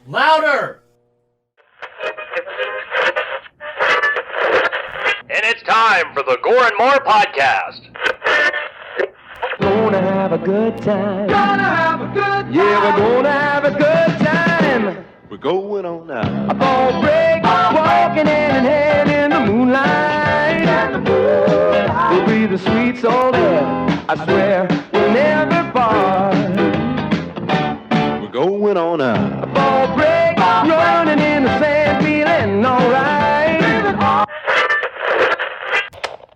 Louder! And it's time for the Gore N More podcast. Gonna have a good time. Gonna have a good time! Yeah, we're gonna have a good time. We're going on now. A ball break, walking hand in hand in the moonlight. We'll breathe the sweet salt air. I swear we'll never part. We're going on now. A ball break, running in the sand, feeling alright.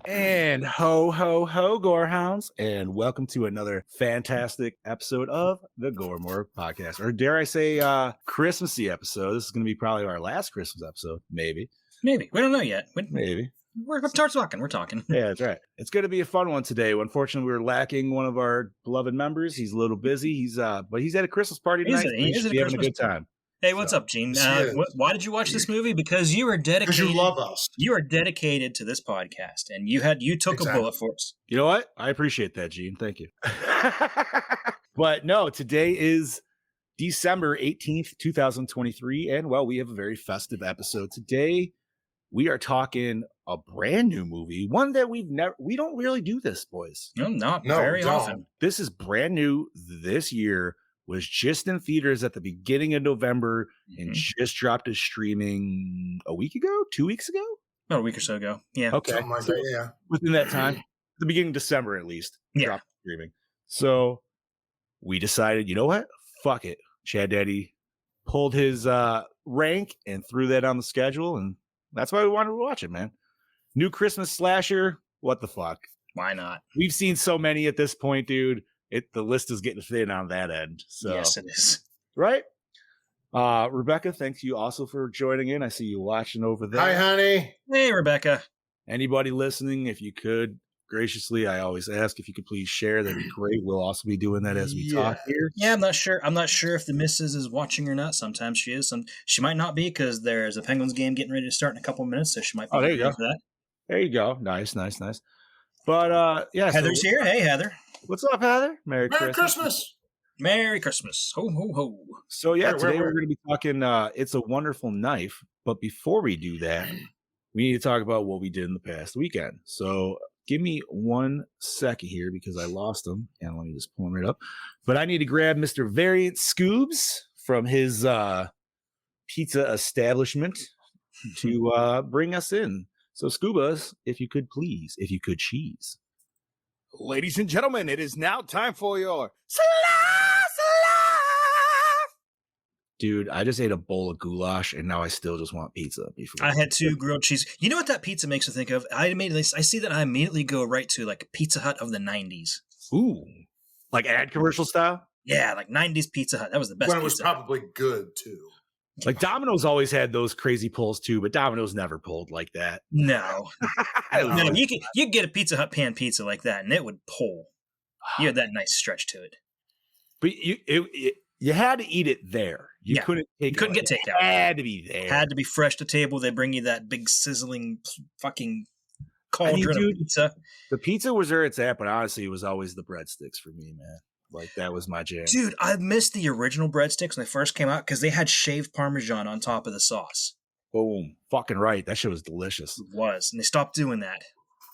And ho, ho, ho, Gorehounds, and welcome to another fantastic episode of the Gore N More podcast, or dare I say, Christmassy episode. This is going to be probably our last Christmas episode, maybe. Maybe. We don't know yet. Maybe. We're talking. We're talking. Yeah, that's right. It's going to be a fun one today. Unfortunately, we're lacking one of our beloved members. He's a little busy. But he's at a Christmas party tonight. He is should be having a good time. Hey, what's up, Gene? Why did you watch this movie? Because you are dedicated. Because you love us. You are dedicated to this podcast, and you took a bullet for us. You know what? I appreciate that, Gene. Thank you. But no, today is December 18th, 2023, and well, we have a very festive episode today. We are talking a brand new movie, one that we don't really do this, boys. No, not very often. This is brand new this year. Was just in theaters at the beginning of November and just dropped a streaming a week ago, 2 weeks ago? About a week or so ago. Yeah. Okay. So, yeah. Within that time, the beginning of December at least, dropped streaming. So we decided, you know what? Fuck it. Chad Daddy pulled his rank and threw that on the schedule, and that's why we wanted to watch it, man. New Christmas slasher. What the fuck? Why not? We've seen so many at this point, dude. The list is getting thin on that end. So yes, it is. Right? Rebecca, thanks you also for joining in. I see you watching over there. Hi, honey. Hey, Rebecca. Anybody listening, if you could, graciously, I always ask if you could please share. That'd be great. We'll also be doing that as we talk here. Yeah, I'm not sure. I'm not sure if the missus is watching or not. Sometimes she is. She might not be because there's a Penguins game getting ready to start in a couple of minutes, so she might be there you go. for that. There you go. Nice. But yeah. Heather's here. Hey, Heather. What's up, Heather? Merry Christmas. Merry Christmas. Ho, ho, ho. So, yeah, today we're going to be talking It's a Wonderful Knife. But before we do that, we need to talk about what we did in the past weekend. So give me 1 second here because I lost him. And let me just pull him right up. But I need to grab Mr. Variant Scoobs from his pizza establishment to bring us in. So, Scoobas, if you could cheese. Ladies and gentlemen, it is now time for your Dude, I just ate a bowl of goulash and now I still just want pizza. I had 2 grilled cheese. You know what that pizza makes me think of? I see that I immediately go right to like Pizza Hut of the 90s. Ooh. Like ad commercial style? Yeah, like 90s Pizza Hut. That was the best. When it was probably good too. Like Domino's always had those crazy pulls too, but Domino's never pulled like that. No. No, you could get a Pizza Hut pan pizza like that and it would pull. You had that nice stretch to it. But you had to eat it there. You couldn't take couldn't get takeout. It had to be there. Had to be fresh to table. They bring you that big sizzling fucking cauldron of pizza. The pizza was where it's at, but honestly, it was always the breadsticks for me, man. Like, that was my jam. Dude, I missed the original breadsticks when they first came out because they had shaved Parmesan on top of the sauce. Boom. Fucking right. That shit was delicious. It was. And they stopped doing that.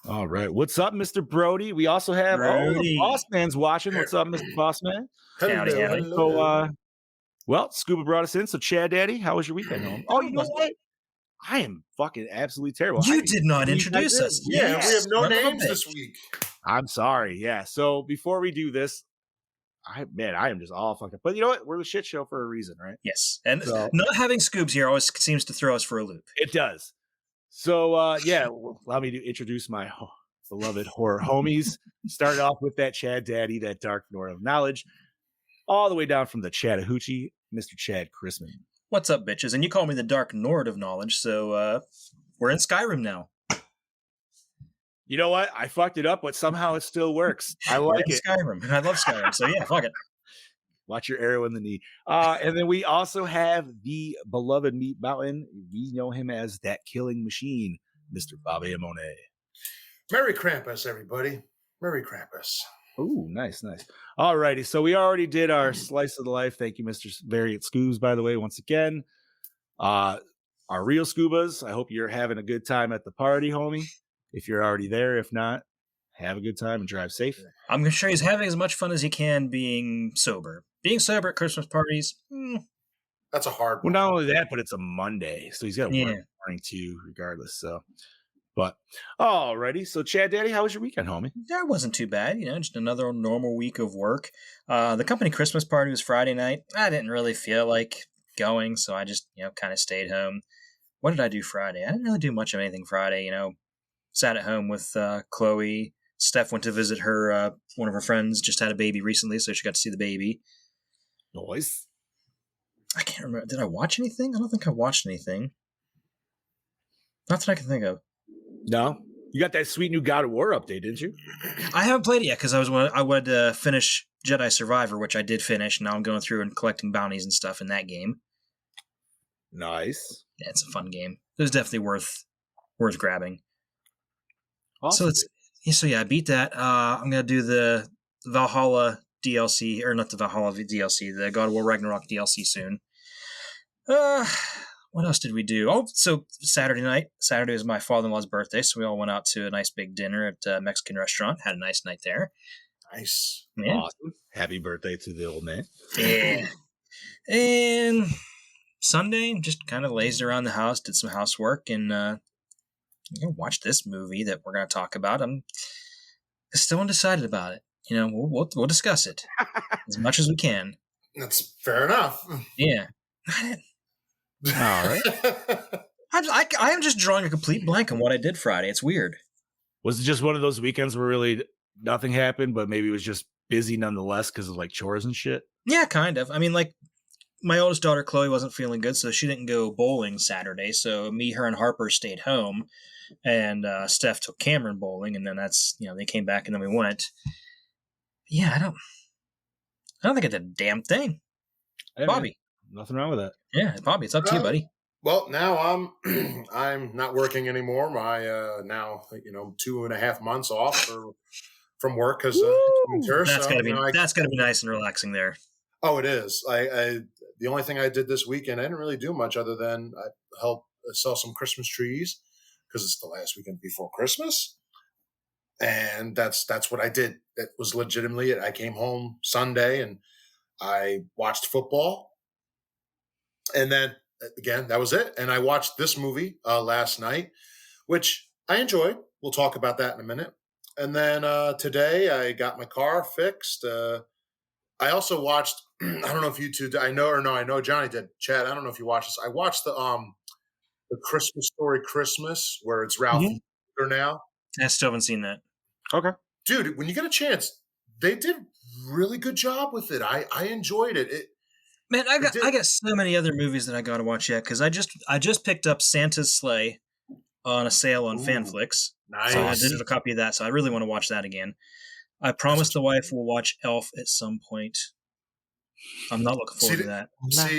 All right. What's up, Mr. Brody? We also have the Boss Man's watching. What's up, Mr. Boss Man? Howdy. So, well, Scuba brought us in. So, Chad Daddy, how was your weekend home? Oh, you know what? I am fucking absolutely terrible. You did not introduce us. Yeah, we have no names this week. I'm sorry. Yeah. So before we do this, I am just all fucked up. But you know what? We're the shit show for a reason, right? Yes. And not having Scoobs here always seems to throw us for a loop. It does. So, allow me to introduce my beloved horror homies. Started off with that Chad Daddy, that Dark North of Knowledge, all the way down from the Chattahoochee, Mr. Chad Chrisman. What's up, bitches? And you call me the Dark Nord of Knowledge, so we're in Skyrim now. You know what? I fucked it up, but somehow it still works. I like it. Skyrim, and I love Skyrim, so yeah, fuck it. Watch your arrow in the knee. And then we also have the beloved Meat Mountain. We know him as that killing machine, Mr. Bobby Amone. Merry Krampus, everybody. Merry Krampus. Ooh, nice. All righty. So we already did our slice of the life. Thank you, Mr. Variant Scoobs, by the way, once again. Our real Scubas, I hope you're having a good time at the party, homie. If you're already there, if not, have a good time and drive safe. I'm sure he's having as much fun as he can being sober. Being sober at Christmas parties, That's a hard Well, one. not only that, but it's a Monday, so he's got to Yeah. work in the morning too, regardless. So, but alrighty. So, Chad Daddy, how was your weekend, homie? that wasn't too bad. Just another normal week of work. The company Christmas party was Friday night. I didn't really feel like going, so I just, kind of stayed home. What did I do Friday? I didn't really do much of anything Friday, Sat at home with Chloe. Steph went to visit her, one of her friends just had a baby recently, so she got to see the baby. Noise. I can't remember. Did I watch anything? I don't think I watched anything. Not that I can think of. No, you got that sweet new God of War update, didn't you? I haven't played it yet because I would finish Jedi Survivor, which I did finish. Now I'm going through and collecting bounties and stuff in that game. Nice. Yeah, it's a fun game. It was definitely worth grabbing. Awesome. So I beat that. I'm gonna do the Valhalla DLC, or not the Valhalla DLC, the God of War Ragnarok DLC soon. What else did we do? Oh, so Saturday night. Saturday was my father-in-law's birthday, so we all went out to a nice big dinner at a Mexican restaurant. Had a nice night there. Nice. Yeah. Awesome. Happy birthday to the old man. Yeah. And Sunday, just kind of lazed around the house, did some housework, and watched this movie that we're going to talk about. I'm still undecided about it. We'll discuss it as much as we can. That's fair enough. Yeah. All right. I am just drawing a complete blank on what I did Friday. It's weird. Was it just one of those weekends where really nothing happened, but maybe it was just busy nonetheless because of like chores and shit? Yeah, kind of. I mean, like, my oldest daughter, Chloe, wasn't feeling good, so she didn't go bowling Saturday. So me, her, and Harper stayed home, and Steph took Cameron bowling, and then that's, they came back, and then we went. Yeah, I don't think I did a damn thing. Hey, Bobby. Man, nothing wrong with that. Yeah, Bobby, it's up to you, buddy. Well, now I'm not working anymore. My now 2.5 months off from work because winter. That's gotta be nice and relaxing there. Oh, it is. I the only thing I did this weekend, I didn't really do much other than I helped sell some Christmas trees because it's the last weekend before Christmas, and that's what I did. It was legitimately it. I came home Sunday and I watched football, and then again that was it. And I watched this movie last night, which I enjoyed. We'll talk about that in a minute. And then today I got my car fixed. I also watched. I don't know if you two. I know Johnny did. Chad, I don't know if you watched this. I watched the Christmas Story Christmas, where it's Ralph now. I still haven't seen that. Okay, dude, when you get a chance, they did really good job with it. I enjoyed it. Man, I got so many other movies that I got to watch yet because I just picked up Santa's Sleigh on a sale on FanFlix. Nice. So I did have a copy of that, so I really want to watch that again. I promised the wife we'll watch Elf at some point. I'm not looking forward to that.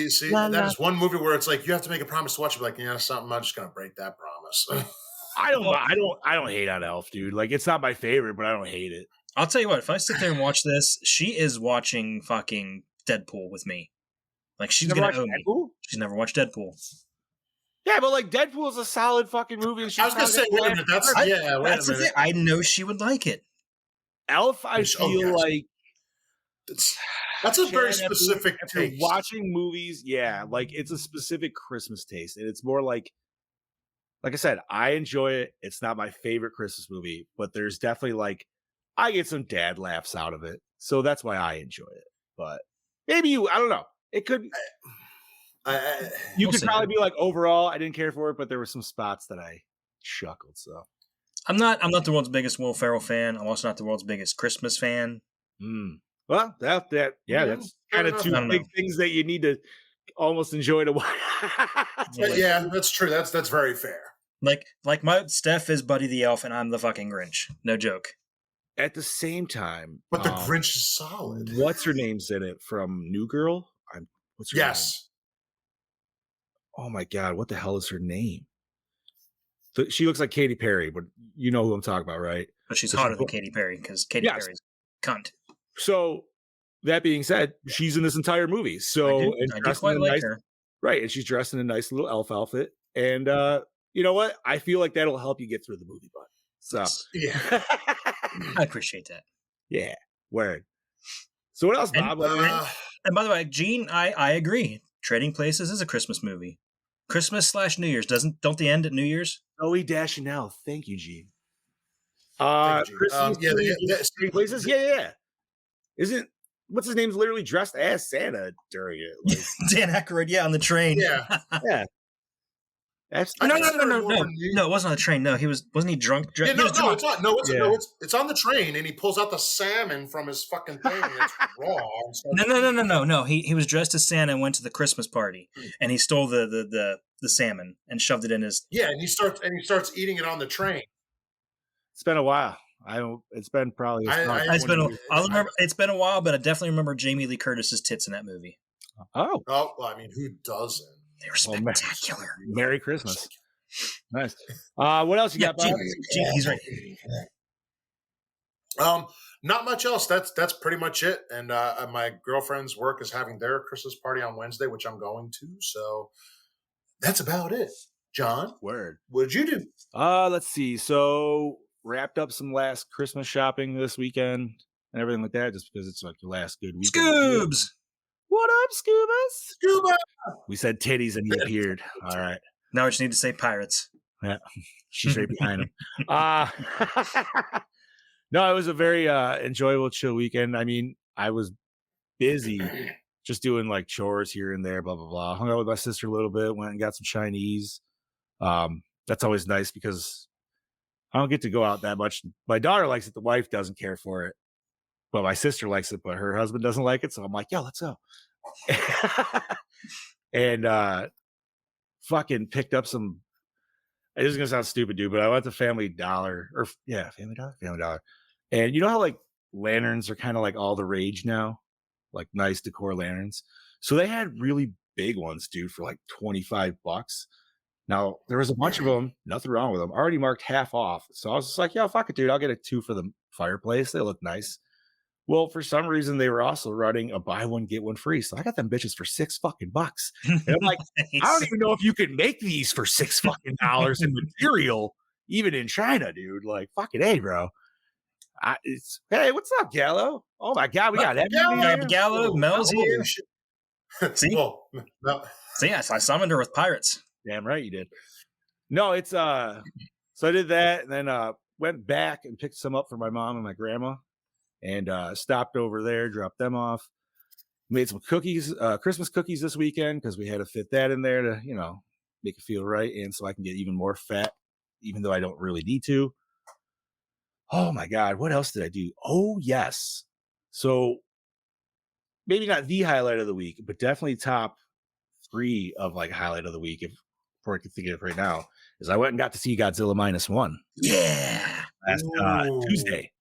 See, that is one movie where it's like you have to make a promise to watch it. Like, something. I'm just gonna break that promise. I don't hate on Elf, dude. Like, it's not my favorite, but I don't hate it. I'll tell you what. If I sit there and watch this, she is watching fucking Deadpool with me. Like, she's gonna owe me. She's never watched Deadpool. Yeah, but like Deadpool is a solid fucking movie. And I was gonna say, wait a minute. That's a minute. I know she would like it. Elf, I feel like that's a very specific taste. Watching movies, yeah, like it's a specific Christmas taste, and it's more like I said, I enjoy it. It's not my favorite Christmas movie, but there's definitely like I get some dad laughs out of it, so that's why I enjoy it. But maybe I don't know. It could. You could probably be like, overall, I didn't care for it, but there were some spots that I chuckled. So I'm not the world's biggest Will Ferrell fan. I'm also not the world's biggest Christmas fan. Well, that's kind of two big things that you need to almost enjoy to watch. Yeah, that's true. That's very fair. Like my Steph is Buddy the Elf, and I'm the fucking Grinch. No joke. At the same time, but the Grinch is solid. What's her name's in it from New Girl? What's her name? Oh my god, what the hell is her name? She looks like Katy Perry, but you know who I'm talking about, right? But she's hotter than Katy Perry because Katy Perry's cunt. So that being said, she's in this entire movie. So I do quite like her. Right, and she's dressed in a nice little elf outfit. And you know what? I feel like that'll help you get through the movie, bud. So yeah, I appreciate that. Yeah, word. So what else, Bob? And by the way, Gene, I agree. Trading Places is a Christmas movie. Christmas/New Year's. Don't they end at New Year's? Zoe Deschanel. Thank you, Gene. Thank you, Gene. Trading Places? Yeah. Isn't what's his name's literally dressed as Santa during it? Like, Dan Aykroyd, on the train. Yeah. Yeah. No, it wasn't on the train. No, wasn't he drunk? Yeah, it's on the train, and he pulls out the salmon from his fucking thing, and it's raw. No. He was dressed as Santa and went to the Christmas party, and he stole the salmon and shoved it in his. Yeah, and he starts eating it on the train. It's been a while. It's been probably. It's been a while, but I definitely remember Jamie Lee Curtis's tits in that movie. Oh, well, I mean, who doesn't? They were spectacular. Merry Christmas. Nice. What else you got, Bob? He's right. Not much else. That's pretty much it. And my girlfriend's work is having their Christmas party on Wednesday, which I'm going to. So that's about it. John, word. What did you do? Let's see. So wrapped up some last Christmas shopping this weekend and everything like that, just because it's like the last good weekend. Scoobs. What up, Scuba? Scuba. We said titties and he appeared. All right. Now we just need to say pirates. Yeah. She's right behind him. No, it was a very enjoyable, chill weekend. I mean, I was busy just doing like chores here and there, blah, blah, blah. Hung out with my sister a little bit, went and got some Chinese. That's always nice because I don't get to go out that much. My daughter likes it. The wife doesn't care for it. But my sister likes it, but her husband doesn't like it. So I'm like, yo, let's go. And fucking picked up some. It is gonna sound stupid, dude, but I went to Family Dollar. Family Dollar. And you know how like lanterns are kind of like all the rage now? Like nice decor lanterns. So they had really big ones, dude, for like $25. Now there was a bunch of them, nothing wrong with them, already marked half off. So I was just like, yo, fuck it, dude. I'll get a 2 for the fireplace. They look nice. Well, for some reason, they were also running a buy one, get one free. So I got them bitches for $6 bucks. And I'm like, nice. I don't even know if you can make these for $6 fucking in material, even in China, dude. Like, fucking A, bro. Hey, what's up, Gallo? Oh my God, we got that. Gallo, Mel's here. See? No. See, I summoned her with pirates. Damn right you did. No, it's so I did that and then went back and picked some up for my mom and my grandma. And stopped over there, dropped them off, made some cookies, Christmas cookies this weekend because we had to fit that in there to, make it feel right. And so I can get even more fat, even though I don't really need to. Oh my God, what else did I do? Oh, yes. So maybe not the highlight of the week, but definitely top 3 of like highlight of the week, if I can think of it right now, is I went and got to see Godzilla -1. Yeah. Last Tuesday.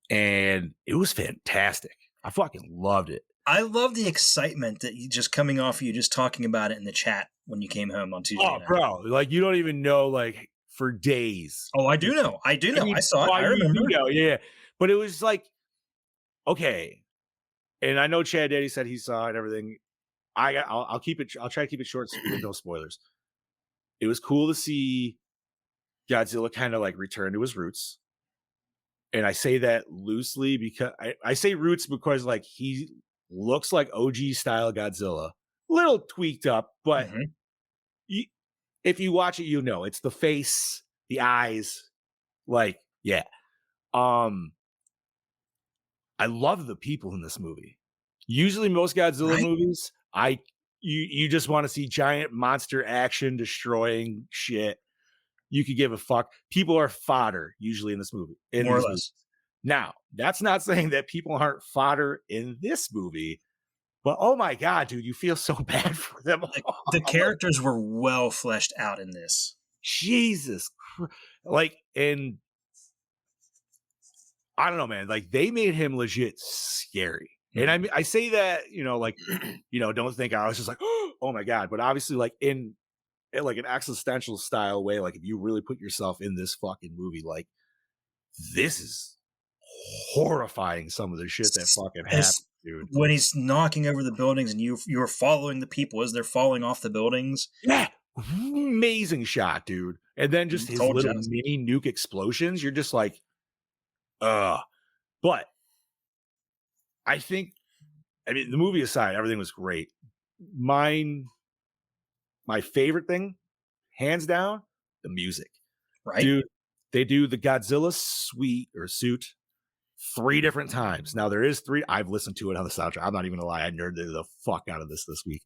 And it was fantastic. I fucking loved it. I love the excitement that you just coming off of you just talking about it in the chat when you came home on Tuesday. Oh, bro, like you don't even know, like for days. Oh, I do know. I saw it. I remember. Yeah, but it was like, okay. And I know Chad Daddy said he saw it and everything. I'll keep it. I'll try to keep it short, sweet, with no spoilers. It was cool to see Godzilla kind of like return to his roots. And I say that loosely because I say roots because like he looks like OG style Godzilla, little tweaked up, but if you watch it, it's the face, the eyes, like yeah. I love the people in this movie. Usually, most Godzilla movies, you just want to see giant monster action destroying shit. You could give a fuck. People are fodder usually in this movie. More or less. Now, that's not saying that people aren't fodder in this movie, but oh my God, dude, you feel so bad for them. The characters were well fleshed out in this. Jesus. Like, and I don't know, man. Like, they made him legit scary. And I mean, I say that, don't think I was just like, oh my God. But obviously, like, in like an existential style way, like if you really put yourself in this fucking movie, like this is horrifying. Some of the shit that fucking happened, dude. When he's knocking over the buildings and you're following the people as they're falling off the buildings. Yeah, amazing shot, dude. And then just his little mini nuke explosions. You're just like, But I mean, the movie aside, everything was great. My favorite thing, hands down, the music. Right, dude. They do the Godzilla suit 3 different times. Now there is 3. I've listened to it on the soundtrack. I'm not even gonna lie. I nerded the fuck out of this week.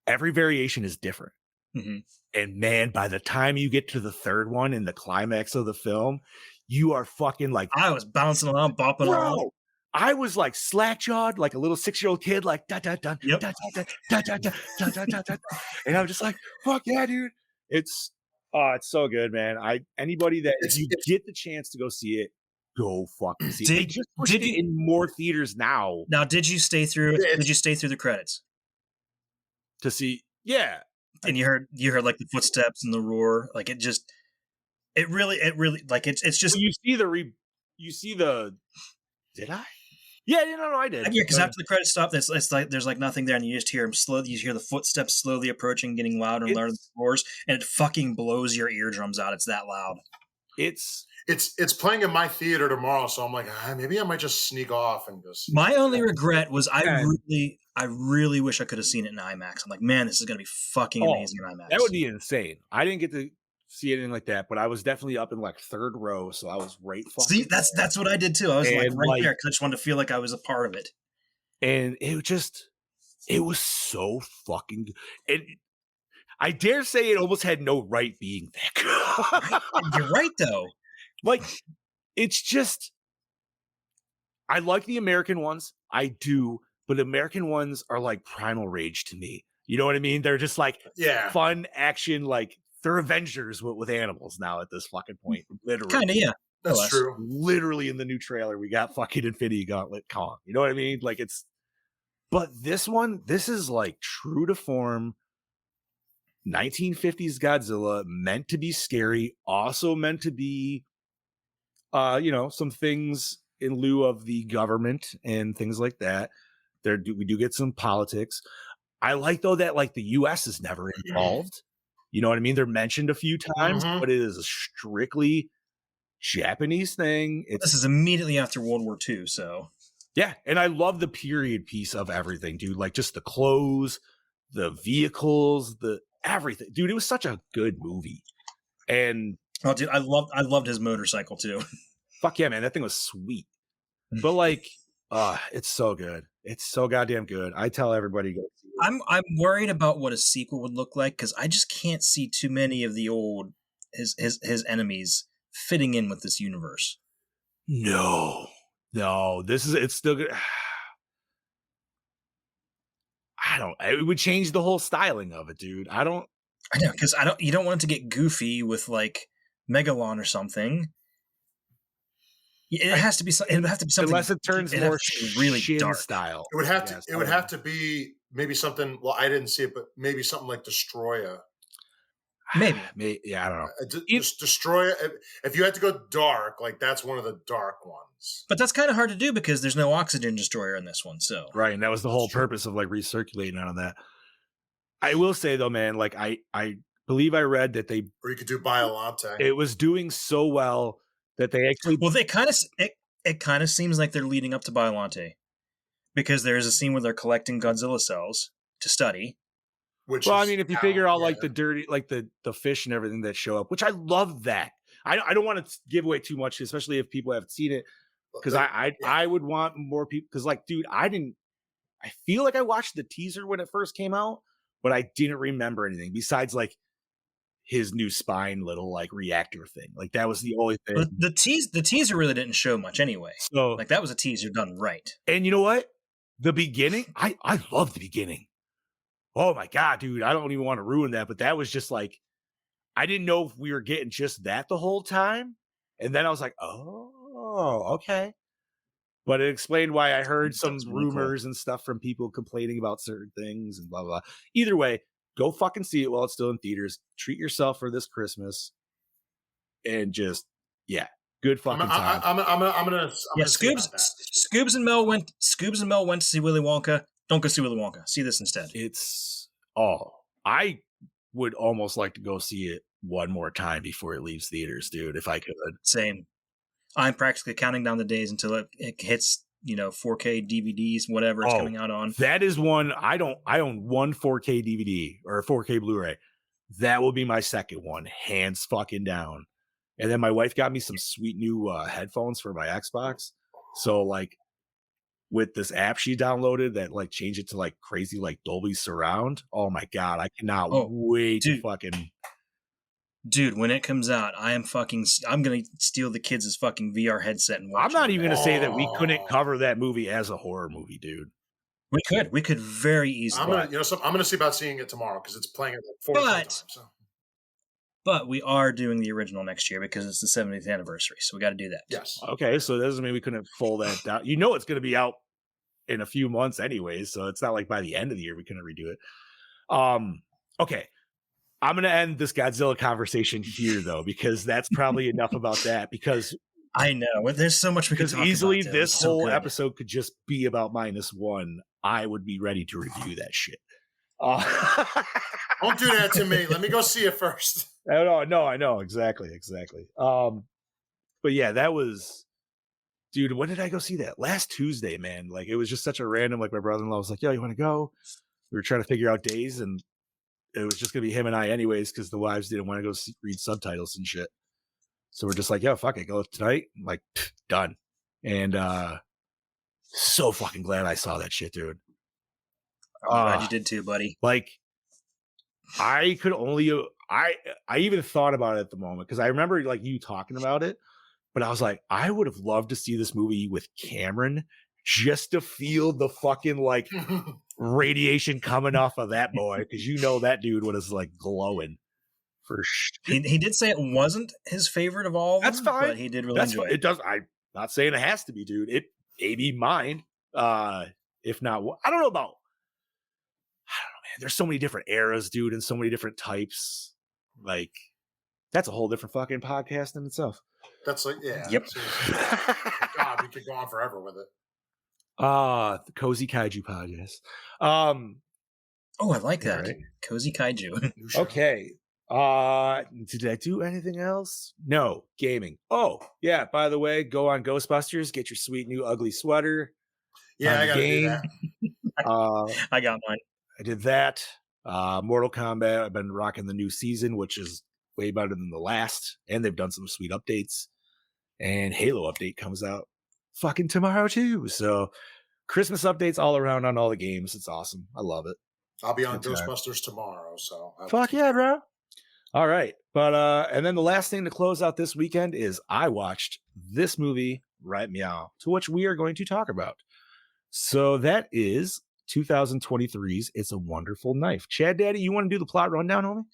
Every variation is different. Mm-hmm. And man, by the time you get to the 3rd one in the climax of the film, you are fucking like, I was bouncing around, bopping around. I was like slack-jawed, like a little 6-year-old kid, like da da da da da da da da da da da. And I'm just like, fuck yeah, dude. It's so good, man. Anybody that if you get the chance to go see it, go fucking see it. They just pushed it in more theaters now. Now, did you stay through the credits to see? Yeah. And you heard like the footsteps and the roar. Like it really like it's just you see the did I? Yeah, no, I did. Yeah, because after the credits stop, it's like there's like nothing there, and you just hear him slowly. You hear the footsteps slowly approaching, getting louder and louder. The roars, and it fucking blows your eardrums out. It's that loud. It's playing in my theater tomorrow, so I'm like, maybe I might just sneak off and go see. My only regret was I really wish I could have seen it in IMAX. I'm like, man, this is gonna be fucking amazing in IMAX. That would be insane. I didn't get to see anything like that, but I was definitely up in like 3rd row, so I was right. See, that's what I did too. I was like right there because I just wanted to feel like I was a part of it. And it was so fucking good. And I dare say it almost had no right being there. You're right though. Like, it's just, I like the American ones. I do, but American ones are like Primal Rage to me. You know what I mean? They're just like fun action, like they're Avengers with animals now at this fucking point. Literally. Kind of, yeah. That's true. Literally in the new trailer, we got fucking Infinity Gauntlet Kong. You know what I mean? Like but this is like true to form 1950s Godzilla, meant to be scary, also meant to be, some things in lieu of the government and things like that. We do get some politics. I like though that like the U.S. is never involved. You know what I mean? They're mentioned a few times, but it is a strictly Japanese thing. This is immediately after World War II, so yeah. And I love the period piece of everything, dude. Like just the clothes, the vehicles, the everything, dude. It was such a good movie. And dude, I loved his motorcycle too. Fuck yeah, man, that thing was sweet. But like, it's so good. It's so goddamn good. I tell everybody go see it. I'm worried about what a sequel would look like because I just can't see too many of the old his enemies fitting in with this universe. No, it's still good. It would change the whole styling of it, dude. I know, because you don't want it to get goofy with like Megalon or something. It would have to be something unless it turns more really dark style. It would have to be maybe something. Well, I didn't see it, but maybe something like Destroya. Maybe. Yeah, I don't know. Destroya. If you had to go dark, like that's one of the dark ones. But that's kind of hard to do because there's no oxygen destroyer in this one. So right, and that was the whole purpose of like recirculating out of that. I will say though, man, like I believe I read that or you could do Biolante. It was doing so well that they actually it kind of seems like they're leading up to Biolante because there's a scene where they're collecting Godzilla cells to study. I mean, if you figure out like the dirty, like the fish and everything that show up, which I love that. I don't want to give away too much, especially if people haven't seen it, because I would want more people. Because like, dude, I feel like I watched the teaser when it first came out, but I didn't remember anything besides like his new spine little like reactor thing. Like that was the only thing. The teaser really didn't show much anyway. So like that was a teaser done right. And you know what? The beginning, I love the beginning. Oh my God, dude. I don't even want to ruin that, but that was just like, I didn't know if we were getting just that the whole time. And then I was like, oh, okay. But it explained why I heard some rumors and stuff from people complaining about certain things and blah, blah, blah. Either way, go fucking see it while it's still in theaters. Treat yourself for this Christmas. And just, Good fucking time. I'm gonna see about that. Scoobs and Mel went to see Willy Wonka. Don't go see Willy Wonka. See this instead. I would almost like to go see it one more time before it leaves theaters, dude, if I could. Same. I'm practically counting down the days until it hits, 4K DVDs, whatever it's coming out on. That is one. I own one 4K DVD or a 4K Blu-ray. That will be my second one, hands fucking down. And then my wife got me some sweet new headphones for my Xbox. So like with this app she downloaded that like changed it to like crazy like Dolby Surround. Oh my god, I cannot wait to fucking. Dude, when it comes out, I'm gonna steal the kids' fucking VR headset and watch. I'm not even gonna say that we couldn't cover that movie as a horror movie, dude. We could very easily. I'm gonna see about seeing it tomorrow because it's playing at like 4 times. So. But we are doing the original next year because it's the 70th anniversary, so we got to do that. Yes. Okay, so that doesn't mean we couldn't pull that down. It's going to be out in a few months anyways, so it's not like by the end of the year we couldn't redo it. Okay. I'm going to end this Godzilla conversation here, though, because that's probably enough about that. Because I know there's so much we could talk easily about. This whole episode could just be about -1. I would be ready to review that shit. Don't do that to me. Let me go see it first. No, I know exactly. But yeah, that was, dude. When did I go see that? Last Tuesday, man. Like it was just such a random. Like my brother-in-law was like, "Yo, you want to go?" We were trying to figure out days, and it was just gonna be him and I, anyways, because the wives didn't want to go read subtitles and shit. So we're just like, "Yo, fuck it, go tonight." I'm like, done. And so fucking glad I saw that shit, dude. I'm glad you did too, buddy. Like, I could only. I even thought about it at the moment because I remember like you talking about it, but I was like, I would have loved to see this movie with Cameron just to feel the fucking like radiation coming off of that boy, because that dude was like glowing for sure. He did say it wasn't his favorite of all. That's fine, but he did really enjoy it. It does. I'm not saying it has to be, dude. It may be mine. If not, I don't know, man. There's so many different eras, dude, and so many different types. Like, that's a whole different fucking podcast in itself. That's like, yeah. Yep. God, we could go on forever with it. The Cozy Kaiju podcast. I like that. Right. Cozy Kaiju. Okay. Did I do anything else? No. Gaming. Oh, yeah. By the way, go on Ghostbusters. Get your sweet new ugly sweater. Yeah, I gotta do that. I got mine. I did that. Mortal Kombat, I've been rocking the new season, which is way better than the last. And they've done some sweet updates. And Halo update comes out fucking tomorrow too. So Christmas updates all around on all the games. It's awesome. I love it. I'll be on Ghostbusters tomorrow. So fuck yeah, bro. All right. But and then the last thing to close out this weekend is I watched this movie, Right Meow, to which we are going to talk about. So that is 2023's It's a Wonderful Knife. Chad Daddy, you want to do the plot rundown, homie?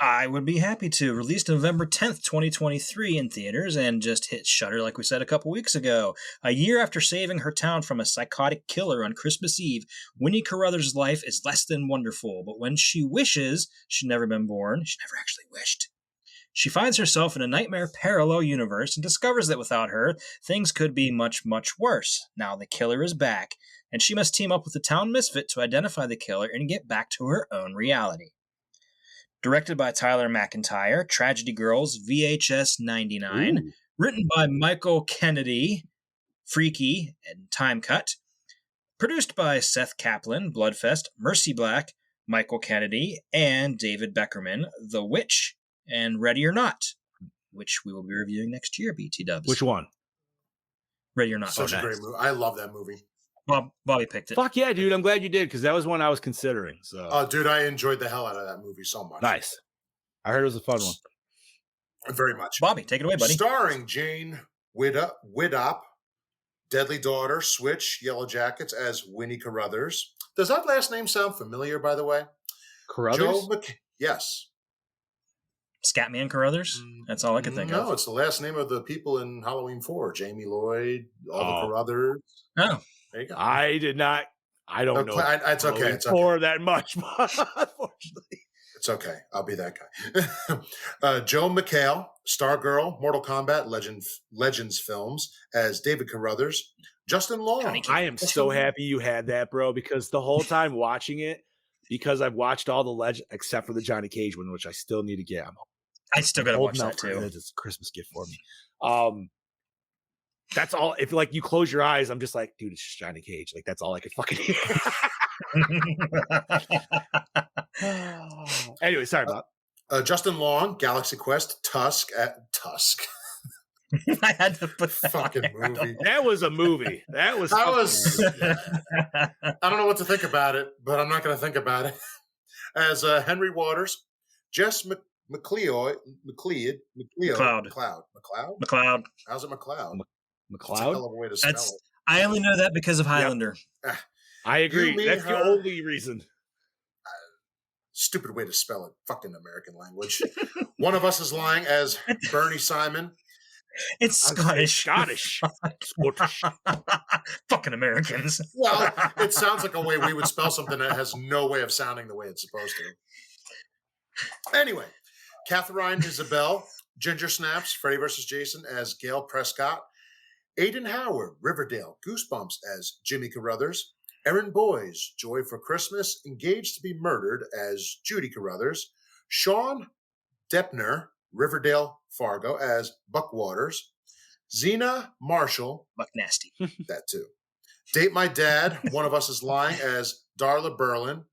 I would be happy to. Released November 10th, 2023 in theaters and just hit Shudder like we said a couple weeks ago. A year after saving her town from a psychotic killer on Christmas Eve, Winnie Carruthers' life is less than wonderful, but when she wishes she'd never been born, she never actually wished. She finds herself in a nightmare parallel universe and discovers that without her, things could be much, much worse. Now the killer is back, and she must team up with the town misfit to identify the killer and get back to her own reality. Directed by Tyler McIntyre, Tragedy Girls, VHS 99. Ooh. Written by Michael Kennedy, Freaky, and Time Cut. Produced by Seth Kaplan, Bloodfest, Mercy Black, Michael Kennedy, and David Beckerman, The Witch, and Ready or Not, which we will be reviewing next year, BT Dubs. Which one? Ready or Not. Such a great movie. I love that movie. Bobby picked it. Fuck yeah, dude. I'm glad you did, because that was one I was considering. So, oh, dude, I enjoyed the hell out of that movie so much. Nice. I heard it was a fun one. Very much. Bobby, take it away, buddy. Starring Jane Widdop, Deadly Daughter, Switch, Yellow Jackets as Winnie Carruthers. Does that last name sound familiar, by the way? Carruthers? Yes. Scatman Carruthers? That's all I could think of. No, it's the last name of the people in Halloween 4. Jamie Lloyd, all the Carruthers. Oh. There you go. I did not. I don't know. It's okay. It's okay. That much, unfortunately. It's okay. I'll be that guy. Joe McHale, Stargirl, Mortal Kombat Legends films as David Carruthers. Justin Long. I am so happy you had that, bro, because the whole time watching it, because I've watched all the Legends except for the Johnny Cage one, which I still need to get. I still gotta watch that too. It's a Christmas gift for me. That's all. If like you close your eyes, I'm just like, dude, it's just Johnny Cage. Like that's all I could fucking hear. Anyway, sorry about Justin Long, Galaxy Quest, Tusk. I had to put that fucking movie. That was a movie. That was. I don't know what to think about it, but I'm not going to think about it. As Henry Waters, Jess McLeod. How's it McLeod? McLeod. Hell of a way to spell it. I only know that because of Highlander. Yep. I agree. That's the only reason. Stupid way to spell it. Fucking American language. One of us is lying as Bernie Simon. It's Scottish. Scottish. Fucking Americans. Well, it sounds like a way we would spell something that has no way of sounding the way it's supposed to. Anyway, Catherine Isabel, Ginger Snaps, Freddy vs. Jason as Gail Prescott. Aiden Howard, Riverdale, Goosebumps as Jimmy Carruthers. Erin Boys, Joy for Christmas, Engaged to be Murdered as Judy Carruthers. Sean Deppner, Riverdale, Fargo as Buck Waters. Xena Marshall. Buck Nasty. That too. Date My Dad, One of Us is Lying as Darla Berlin.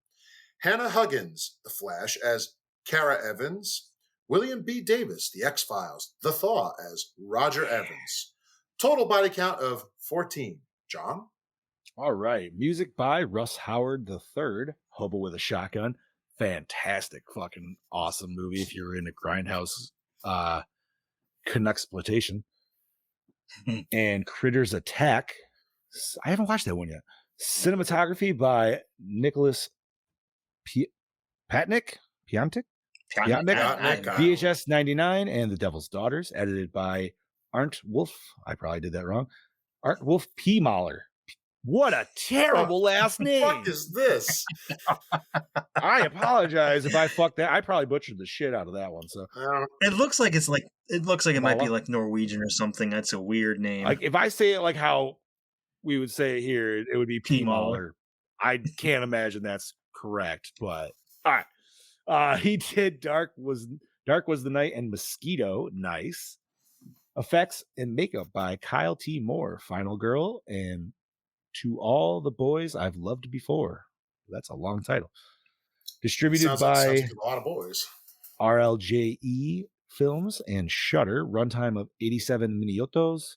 Hannah Huggins, The Flash as Kara Evans. William B. Davis, The X-Files, The Thaw as Roger Evans. Total body count of 14. John? All right. Music by Russ Howard III, Hobo with a Shotgun. Fantastic, fucking awesome movie if you're into Grindhouse Canucksploitation. And Critters Attack. I haven't watched that one yet. Cinematography by Nicholas Piatnik. VHS 99 and The Devil's Daughters. Edited by Arndt Wolf. I probably did that wrong. Arndt Wolf P. Mahler. What a terrible last name. What is this? I apologize if I fucked that. I probably butchered the shit out of that one. So it looks like it might be like Norwegian or something. That's a weird name. Like if I say it like how we would say it here, it would be P. Mahler. I can't imagine that's correct, but all right. He did Dark was the Night and Mosquito. Nice. Effects and makeup by Kyle T. Moore. Final Girl and To All the Boys I've Loved Before. That's a long title. Distributed by like a lot of boys. RLJE Films and Shudder. Runtime of 87 minutos.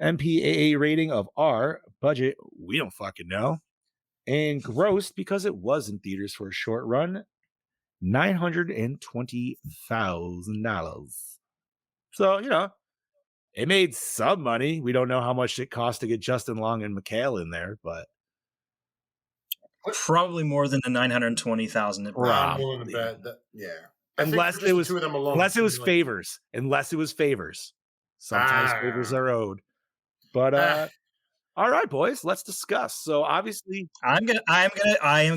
MPAA rating of R. Budget, we don't fucking know. And grossed, because it was in theaters for a short run, $920,000. So, you know, it made some money. We don't know how much it cost to get Justin Long and McHale in there, but probably more than the 920,000. I'm willing to bet that, yeah. Unless it was two of them alone. Unless it was favors. Unless it was favors. Sometimes favors are owed. But all right, boys, let's discuss. So obviously, I am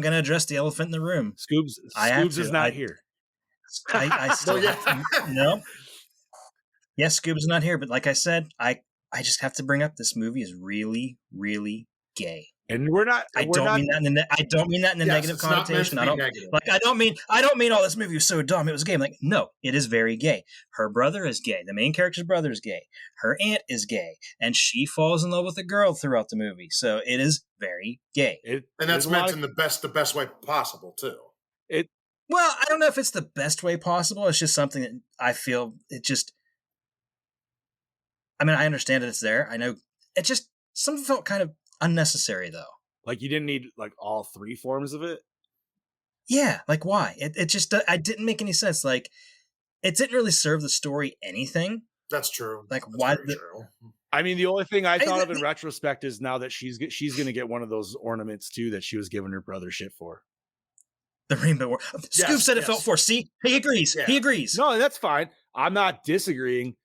gonna address the elephant in the room. Scoobs is not here. I still no. Yes, Scoobs is not here, but like I said, I just have to bring up this movie is really, really gay. And we're not. I don't mean that in a negative connotation. I don't mean oh, this movie was so dumb it was gay. I'm like, no, it is very gay. Her brother is gay. The main character's brother is gay. Her aunt is gay, and she falls in love with a girl throughout the movie. So it is very gay. And that's meant in the best way possible too. Well, I don't know if it's the best way possible. It's just something that I feel it just. I mean, I understand that it's there. I know it just something felt kind of unnecessary though. Like you didn't need like all three forms of it. Yeah, like why? It just I didn't make any sense. Like it didn't really serve the story anything. That's true. Like that's why? True. I mean, the only thing I thought of in retrospect is now that she's going to get one of those ornaments too that she was giving her brother shit for. The rainbow war. Scoop said it felt for. See, he agrees. Yeah. He agrees. No, that's fine. I'm not disagreeing.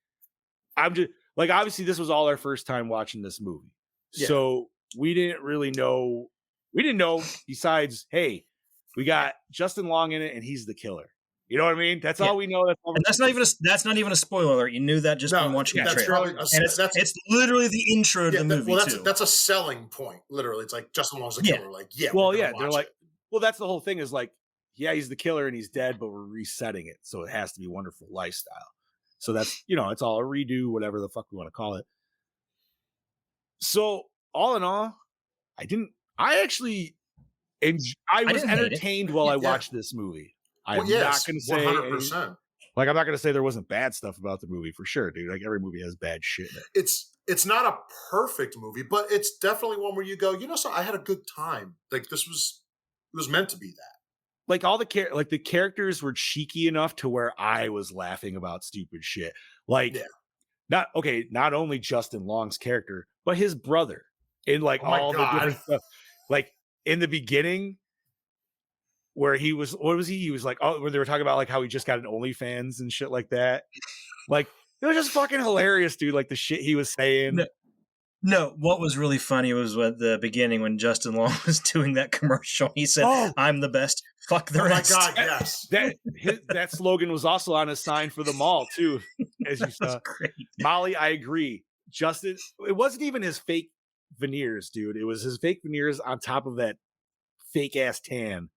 I'm just like obviously this was all our first time watching this movie, so we didn't really know. We didn't know besides, hey, we got Justin Long in it and he's the killer. You know what I mean? That's Yeah. all we know. And that's not even a spoiler alert. You knew that just from watching the that's trailer. probably And it's literally the intro to the movie too. That's a selling point. Literally, it's like Justin Long's the Yeah. killer. Like, they're like, well, that's the whole thing. Is like, yeah, he's the killer and he's dead, but we're resetting it, so it has to be Wonderful Lifestyle. So that's it's all a redo, whatever the fuck we want to call it. So all in all, I was entertained while I watched this movie. I'm not going to say 100%. Like, I'm not going to say there wasn't bad stuff about the movie for sure, dude. Like, every movie has bad shit in it. It's not a perfect movie, but it's definitely one where you go, so I had a good time. Like, it was meant to be that. Like, all the characters were cheeky enough to where I was laughing about stupid shit. Like, not only Justin Long's character, but his brother in like all the different stuff. Like, in the beginning, where he was, what was he? He was like, where they were talking about like how he just got an OnlyFans and shit like that. Like, it was just fucking hilarious, dude. Like the shit he was saying. No, what was really funny was at the beginning when Justin Long was doing that commercial. He said, "I'm the best. Fuck the rest." Oh my God, yes. That slogan was also on a sign for the mall too, as you saw. Great. Molly, I agree. Justin, it wasn't even his fake veneers, dude. It was his fake veneers on top of that fake ass tan.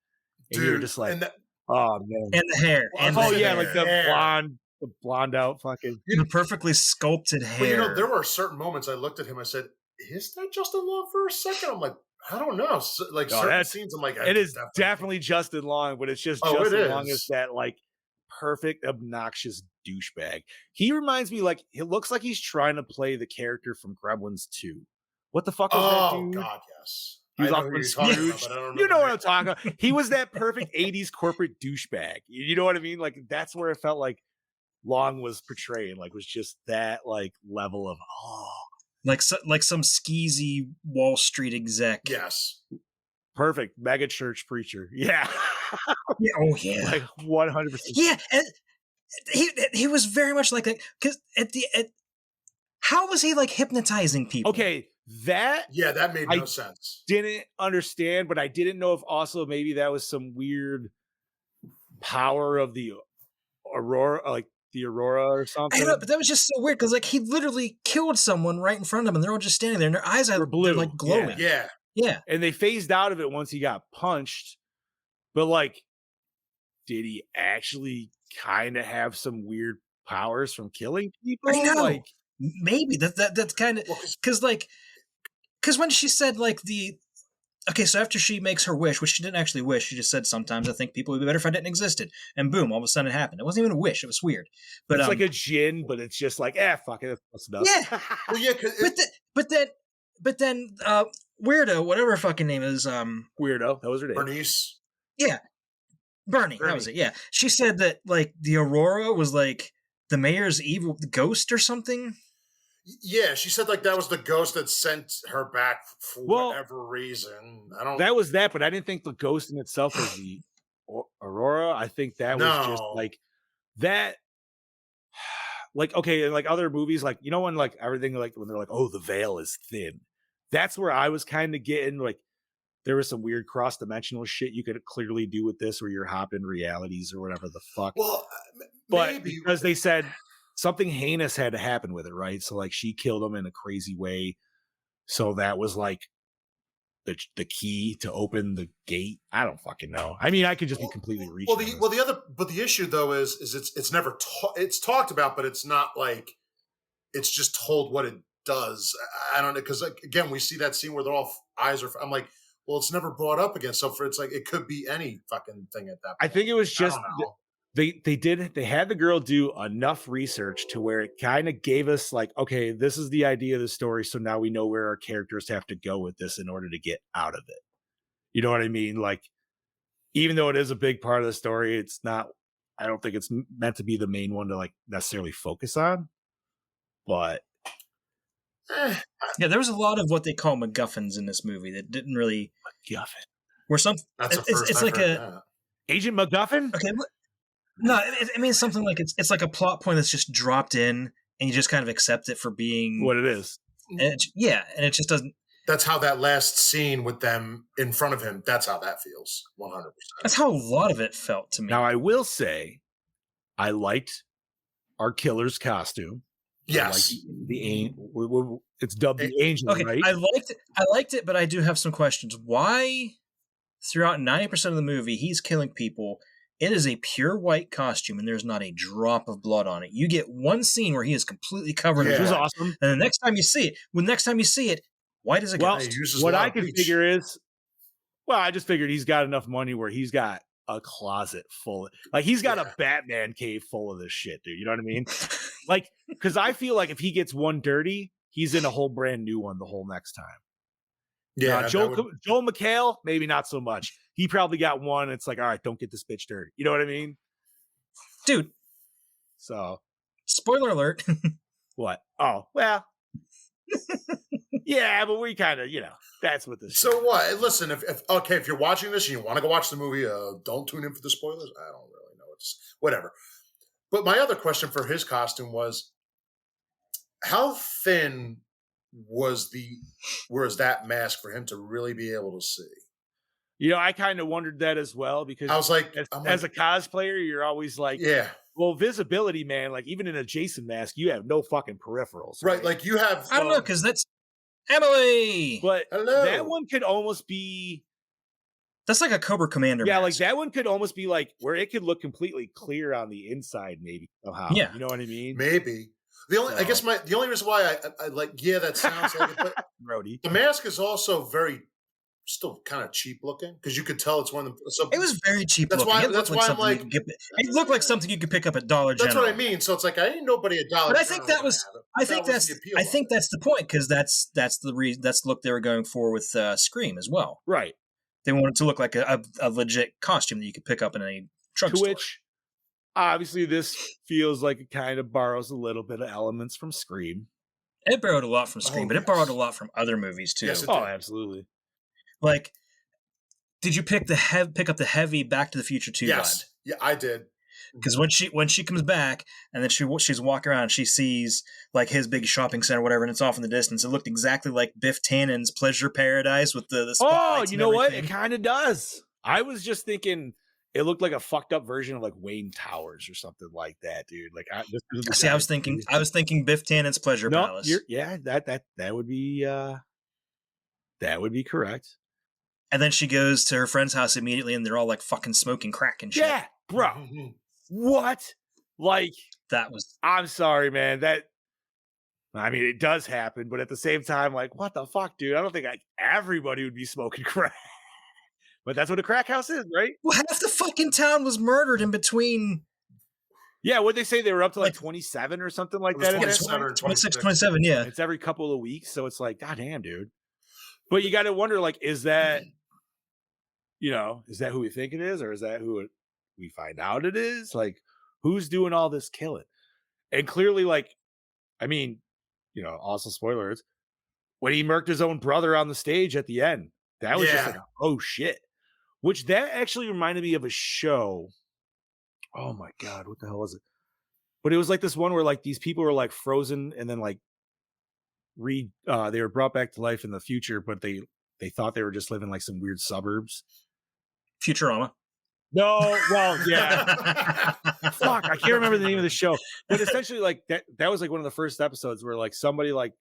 And you're just like, oh man, and the hair, and like the blonde out fucking, the perfectly sculpted hair. Well, there were certain moments I looked at him. I said, "Is that Justin Long?" For a second, I'm like, I don't know. So, like certain scenes, I'm like, it is definitely Justin Long, but it's just Justin Long is that like perfect obnoxious douchebag. He reminds me like he looks like he's trying to play the character from Gremlins 2. What the fuck was that dude? Oh God, yes. He was off with Scrooge. You know what I'm talking about. He was that perfect 80s corporate douchebag. You know what I mean? Like, that's where it felt like Long was portraying. Like, was just that like level of like some skeezy Wall Street exec. Yes. Perfect mega church preacher. Yeah. Oh yeah. Like 100%. Yeah, and he was very much like that because how was he like hypnotizing people? Okay. That made no sense. Didn't understand, but I didn't know if also maybe that was some weird power of the Aurora, like the Aurora or something. I know, but that was just so weird because like he literally killed someone right in front of him, and they're all just standing there, and their eyes are blue, like glowing. Yeah. And they phased out of it once he got punched, but like, did he actually kind of have some weird powers from killing people? I know. Like, maybe that's kind of because when she said like so after she makes her wish, which she didn't actually wish, she just said, "Sometimes I think people would be better if I didn't existed," and boom, all of a sudden it happened. It wasn't even a wish; it was weird. But it's like a djinn, but it's just like, fuck it, that's enough. Yeah, well, yeah. But then, Weirdo, whatever her fucking name is, Weirdo, that was her name. Bernice. Yeah, Bernie, that was it. Yeah, she said that like the Aurora was like the mayor's evil ghost or something. Yeah, she said like that was the ghost that sent her back for whatever reason. That was that, but I didn't think the ghost in itself was the Aurora. I think that was just like that. Like, okay, and like other movies, like, when like everything, like when they're like, oh, the veil is thin. That's where I was kind of getting like there was some weird cross-dimensional shit you could clearly do with this, where you're hopping realities or whatever the fuck. Well, but because they said something heinous had to happen with it, right? So like she killed him in a crazy way. So that was like the key to open the gate. I don't fucking know. I mean, I could just be completely reaching. The issue though is it's never it's talked about, but it's not like it's just told what it does. I don't know, because like again, we see that scene where they're all eyes are. I'm like, well, it's never brought up again. So it's like it could be any fucking thing at that point. I think it was just they had the girl do enough research to where it kind of gave us like, okay, this is the idea of the story, so now we know where our characters have to go with this in order to get out of it. You know what I mean? Like, even though it is a big part of the story, it's not, I don't think it's meant to be the main one to like necessarily focus on. But yeah, there was a lot of what they call MacGuffins in this movie that didn't really MacGuffin. Where some that's it's like Agent MacGuffin. Okay, no, it means something like it's like a plot point that's just dropped in, and you just kind of accept it for being what it is. And and it just doesn't. That's how that last scene with them in front of him. That's how that feels. 100%. That's how a lot of it felt to me. Now, I will say I liked our killer's costume. Yes. It's dubbed the Angel, Okay, right? I liked it, but I do have some questions. Why, throughout 90% of the movie, he's killing people? It is a pure white costume, and there's not a drop of blood on it. You get one scene where he is completely covered in Which was blood, awesome. and the next time you see it, white as a Well, ghost. what I can figure is, I just figured he's got enough money where he's got a closet full he's got a Batman cave full of this shit, dude. You know what I mean? Because I feel like if he gets one dirty, he's in a whole brand new one the whole next time. Yeah, Joel McHale, maybe not so much. He probably got one. It's like, all right, don't get this bitch dirty. You know what I mean? Dude. So. Spoiler alert. What? Oh, well. Yeah, but we kind of, that's what this. So what? Listen, if you're watching this and you want to go watch the movie, don't tune in for the spoilers. I don't really know. It's whatever. But my other question for his costume was, how thin was that mask for him to really be able to see? I kind of wondered that as well, because I was like, as a cosplayer, you're always like, yeah. Well, visibility, man, like even in a Jason mask, you have no fucking peripherals. Right. Like you have. I don't know, because that's Emily. But hello. That one could almost be. That's like a Cobra Commander. Yeah, mask. like that one could almost be like where it could look completely clear on the inside, maybe somehow. Yeah. You know what I mean? Maybe. The only reason why I like, that sounds like it, but Brody. The mask is also still kind of cheap looking, because you could tell it's one of the. It was very cheap. That's looking. why I'm like, it looked like something you could pick up at Dollar General. That's what I mean. So it's like I ain't nobody at Dollar. But I think that was. I think that's the point, because that's the reason. That's the look they were going for with Scream as well. Right. They wanted to look like a legit costume that you could pick up in a drugstore. To which, obviously, this feels like it kind of borrows a little bit of elements from Scream. It borrowed a lot from Scream, but it borrowed a lot from other movies too. Yes, absolutely. Like, did you pick up the heavy Back to the Future 2 Yes. Yeah, I did. Because when she comes back and then she's walking around, she sees like his big shopping center, or whatever, and it's off in the distance. It looked exactly like Biff Tannen's Pleasure Paradise with the spotlights. You know what? It kind of does. I was just thinking it looked like a fucked up version of like Wayne Towers or something like that, dude. Like, I was thinking Biff Tannen's Pleasure Palace. That would be correct. And then she goes to her friend's house immediately, and they're all like fucking smoking crack and shit. Yeah, bro. What? Like, that was. I'm sorry, man. It does happen, but at the same time, like, what the fuck, dude? I don't think everybody would be smoking crack. But that's what a crack house is, right? Well, half the fucking town was murdered in between. Yeah, what'd they say? They were up to like 27 or something like that? 26, 27, yeah. It's every couple of weeks, so it's like, goddamn, dude. But you got to wonder, like, is that who we think it is, or is that who we find out it is? Like, who's doing all this killing? And clearly, like, also spoilers, when he murked his own brother on the stage at the end, that was just like, oh shit. Which that actually reminded me of a show. Oh my God, what the hell was it? But it was like this one where like these people were like frozen and then like they were brought back to life in the future, but they thought they were just living like some weird suburbs. Futurama. No, well, yeah. Fuck, I can't remember the name of the show. But essentially, like that was like one of the first episodes where like somebody like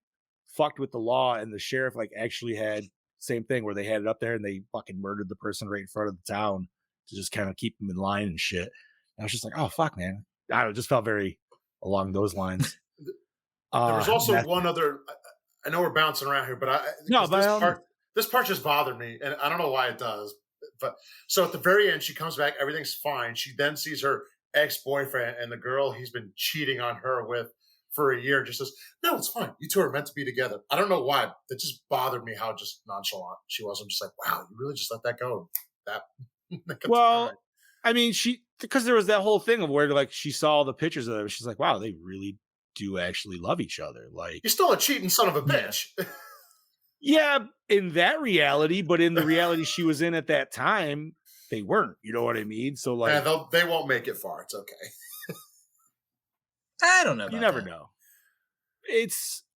fucked with the law, and the sheriff like actually had same thing where they had it up there and they fucking murdered the person right in front of the town to just kind of keep them in line and shit. And I was just like, oh fuck, man. I don't know, it just felt very along those lines. There was also one other. I know we're bouncing around here, but this part just bothered me, and I don't know why it does. But so at the very end, she comes back, everything's fine. She then sees her ex-boyfriend and the girl he's been cheating on her with for a year. Just says, "No, it's fine. You two are meant to be together." I don't know why. That just bothered me how just nonchalant she was. I'm just like, wow, you really just let that go. Because there was that whole thing of where like she saw all the pictures of them. She's like, wow, they really do actually love each other. Like, you're still a cheating son of a bitch. Yeah, in that reality, but in the reality she was in at that time, they weren't. You know what I mean? So like, they won't make it far. It's okay. I don't know. You never know.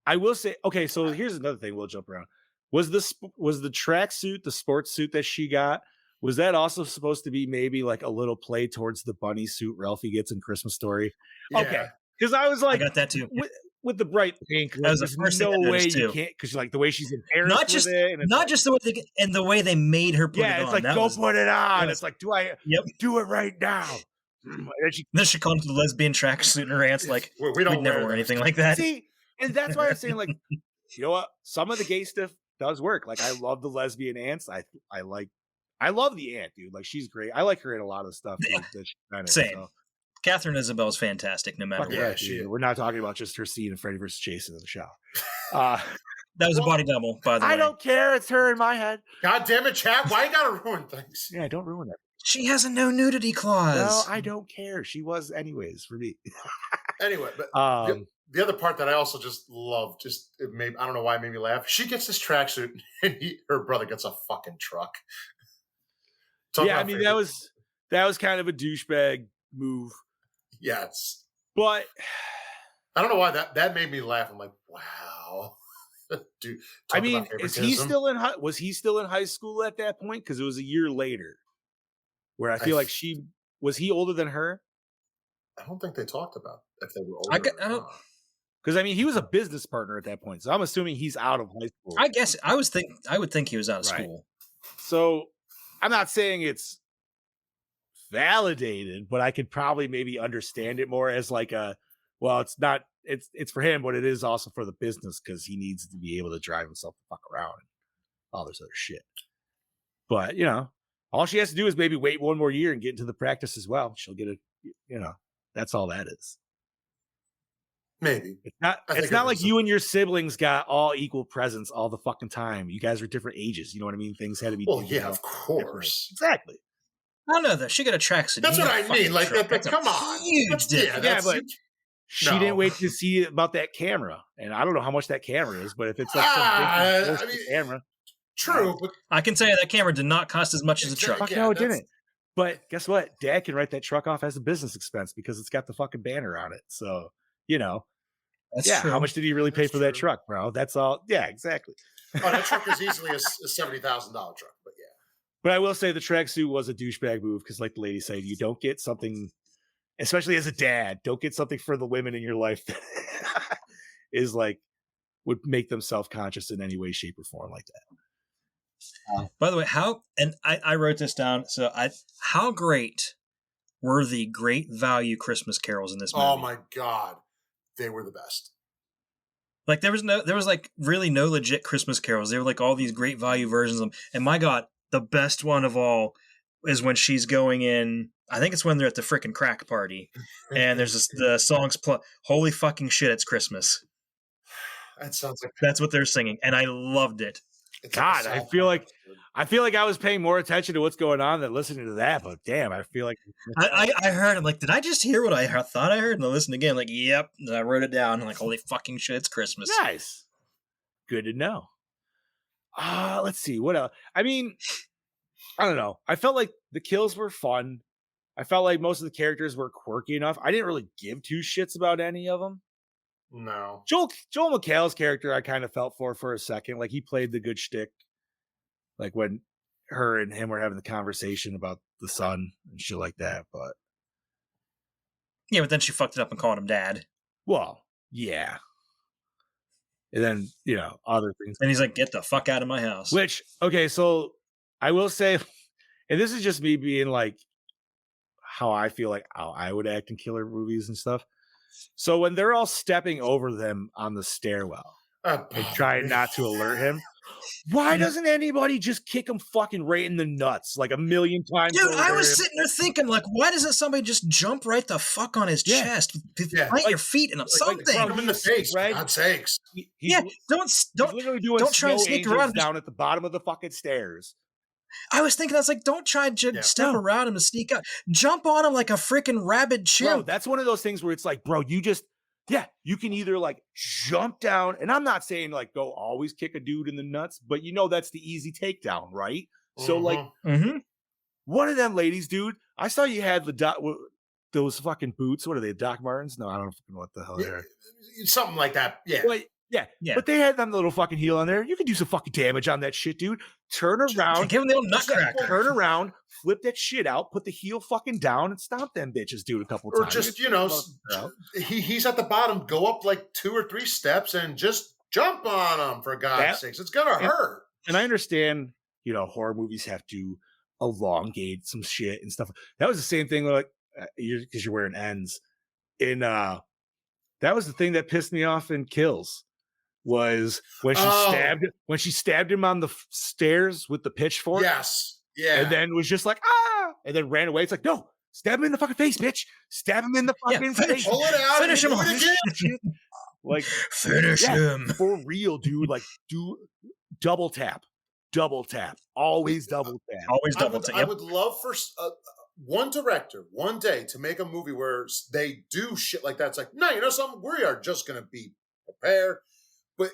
I will say, okay. So here's another thing. We'll jump around. Was the tracksuit, the sports suit that she got? Was that also supposed to be maybe like a little play towards the bunny suit Ralphie gets in Christmas Story? Yeah. Okay, because I was like, I got that too. with the bright pink, That was the there's first thing no I way noticed, you too. can't, because like the way she's embarrassed Not just with it, and it's not like, just the way the way they made her put it on. it's like That go was, put it on. was- It's like, do I Yep. do it right now? And she, Then she comes to the lesbian tracksuit in her ants like We don't we'd never wear wear those. anything like that. see, and that's why I'm saying, like, you know what? Some of the gay stuff does work. Like, I love the lesbian ants. I love the ant, dude. Like, she's great. I like her in a lot of stuff. Dude, that she's done in, Same. so. Catherine Isabel is fantastic no matter Fucking what. Yeah, right, she dude. is. We're not talking about just her scene in Freddy vs. Jason in the shower. That was a body double, by the way. I don't care. It's her in my head. God damn it, Chad! Why you gotta ruin things? Yeah, don't ruin it. She has a no nudity clause. No, I don't care. She was anyways for me. Anyway, but the other part that I also just love, I don't know why it made me laugh. She gets this tracksuit, and her brother gets a fucking truck. Talk Yeah, I about mean, favorite- that was kind of a douchebag move, yes. but I don't know why that made me laugh. I'm like, wow. Dude, I talk mean, about is he favoritism. still in was he still in high school at that point? Because it was a year later, where I feel like was he older than her? I don't think they talked about if they were older. I don't. Because I mean, he was a business partner at that point, so I'm assuming he's out of high school. I guess I would think he was out of Right. school. So I'm not saying it's validated, but I could probably maybe understand it more as like it's not, it's for him, but it is also for the business because he needs to be able to drive himself the fuck around and all this other shit. But all she has to do is maybe wait one more year and get into the practice as well. She'll get that's all that is. Maybe. It's not like you and your siblings got all equal presents all the fucking time. You guys are different ages. You know what I mean? Things had to be. Well, yeah, of course. Exactly. I don't know though. She got a tracksuit. That's You what got a I mean. fucking Like, truck. That's a come on. huge That's- difference. Yeah, but she No. didn't wait to see about that camera, and I don't know how much that camera is, but if it's like some big I mean, camera, True, but I can tell you that camera did not cost as much as a truck. fuck Yeah, no, it that's- didn't. But guess what? Dad can write that truck off as a business expense because it's got the fucking banner on it. So That's yeah. true. How much did he really pay That's for that true. truck, bro? That's all. Yeah, exactly. that truck is easily a $70,000 truck. But yeah, But I will say the tracksuit was a douchebag move because, like the lady said, you don't get something, especially as a dad, don't get something for the women in your life that is like would make them self-conscious in any way, shape, or form like that. By the way, I wrote this down. So how great were the great value Christmas carols in this movie? oh my god, they were the best. Like there was like really no legit Christmas carols. They were like all these great value versions of them. And my God, the best one of all is when she's going in. I think it's when they're at the frickin' crack party, and there's the songs. Holy fucking shit! It's Christmas. That sounds like That's what they're singing, and I loved it. it's like God, a I South feel Park like episode. I feel like I was paying more attention to what's going on than listening to that. But damn, I feel like I heard. I'm like, did I just hear what I thought I heard? And I listened again. Like, yep. And I wrote it down. I'm like, holy fucking shit! It's Christmas. nice. Good to know. Let's see what else. I mean, I don't know. I felt like the kills were fun. I felt like most of the characters were quirky enough. I didn't really give two shits about any of them. No, Joel McHale's character, I kind of felt for a second. Like he played the good shtick. Like when her and him were having the conversation about the son and shit like that. But Yeah, but then she fucked it up and called him dad. well, yeah. And then other things. And he's like, get the fuck out of my house. Which okay, so I will say, and this is just me being like how I feel like how I would act in killer movies and stuff. So when they're all stepping over them on the stairwell and trying not to alert him, why doesn't anybody just kick him fucking right in the nuts like a million times? Dude, I over? was sitting there thinking, like, why doesn't somebody just jump right the fuck on his Yeah. chest? Yeah. Plant your feet in him, something. Hit him in the face, Right? for God's sakes. He's Yeah, he's don't. literally doing don't try and snow sneak angels around. down at the bottom of the fucking stairs. I was thinking, I was like, don't try to Yeah. step No. around him to sneak out. Jump on him like a freaking rabid Bro, chimp. that's one of those things where it's like, bro, you can either like jump down, and I'm not saying like go always kick a dude in the nuts, but that's the easy takedown, right? So like Mhm. Mm-hmm. one of them ladies, dude, I saw you had those fucking boots. What are they, Doc Martens? No, I don't know what the hell they are. something like that. Yeah, But Yeah. Yeah. But they had them little fucking heel on there. You can do some fucking damage on that shit, dude. Turn around. Give him the old nutcracker. Turn around, flip that shit out, put the heel fucking down, and stomp them bitches, dude, a couple Or times. just, he's at the bottom, go up like 2 or 3 steps and just jump on him, for God's sakes. It's going to hurt. And I understand, horror movies have to elongate some shit and stuff. That was the same thing, like, because you're wearing ends. That was the thing that pissed me off in Kills. Was when she stabbed him on the stairs with the pitchfork. Yes. Yeah. And then was just like, and then ran away. It's like, no, stab him in the fucking face, bitch. Stab him in the fucking face. Pull it out. Finish him off. Like, finish him. For real, dude. Like, do double tap. Always double tap. Always double tap. I would love for one director one day to make a movie where they do shit like that. It's like, no, you know something? We are just going to be prepared. But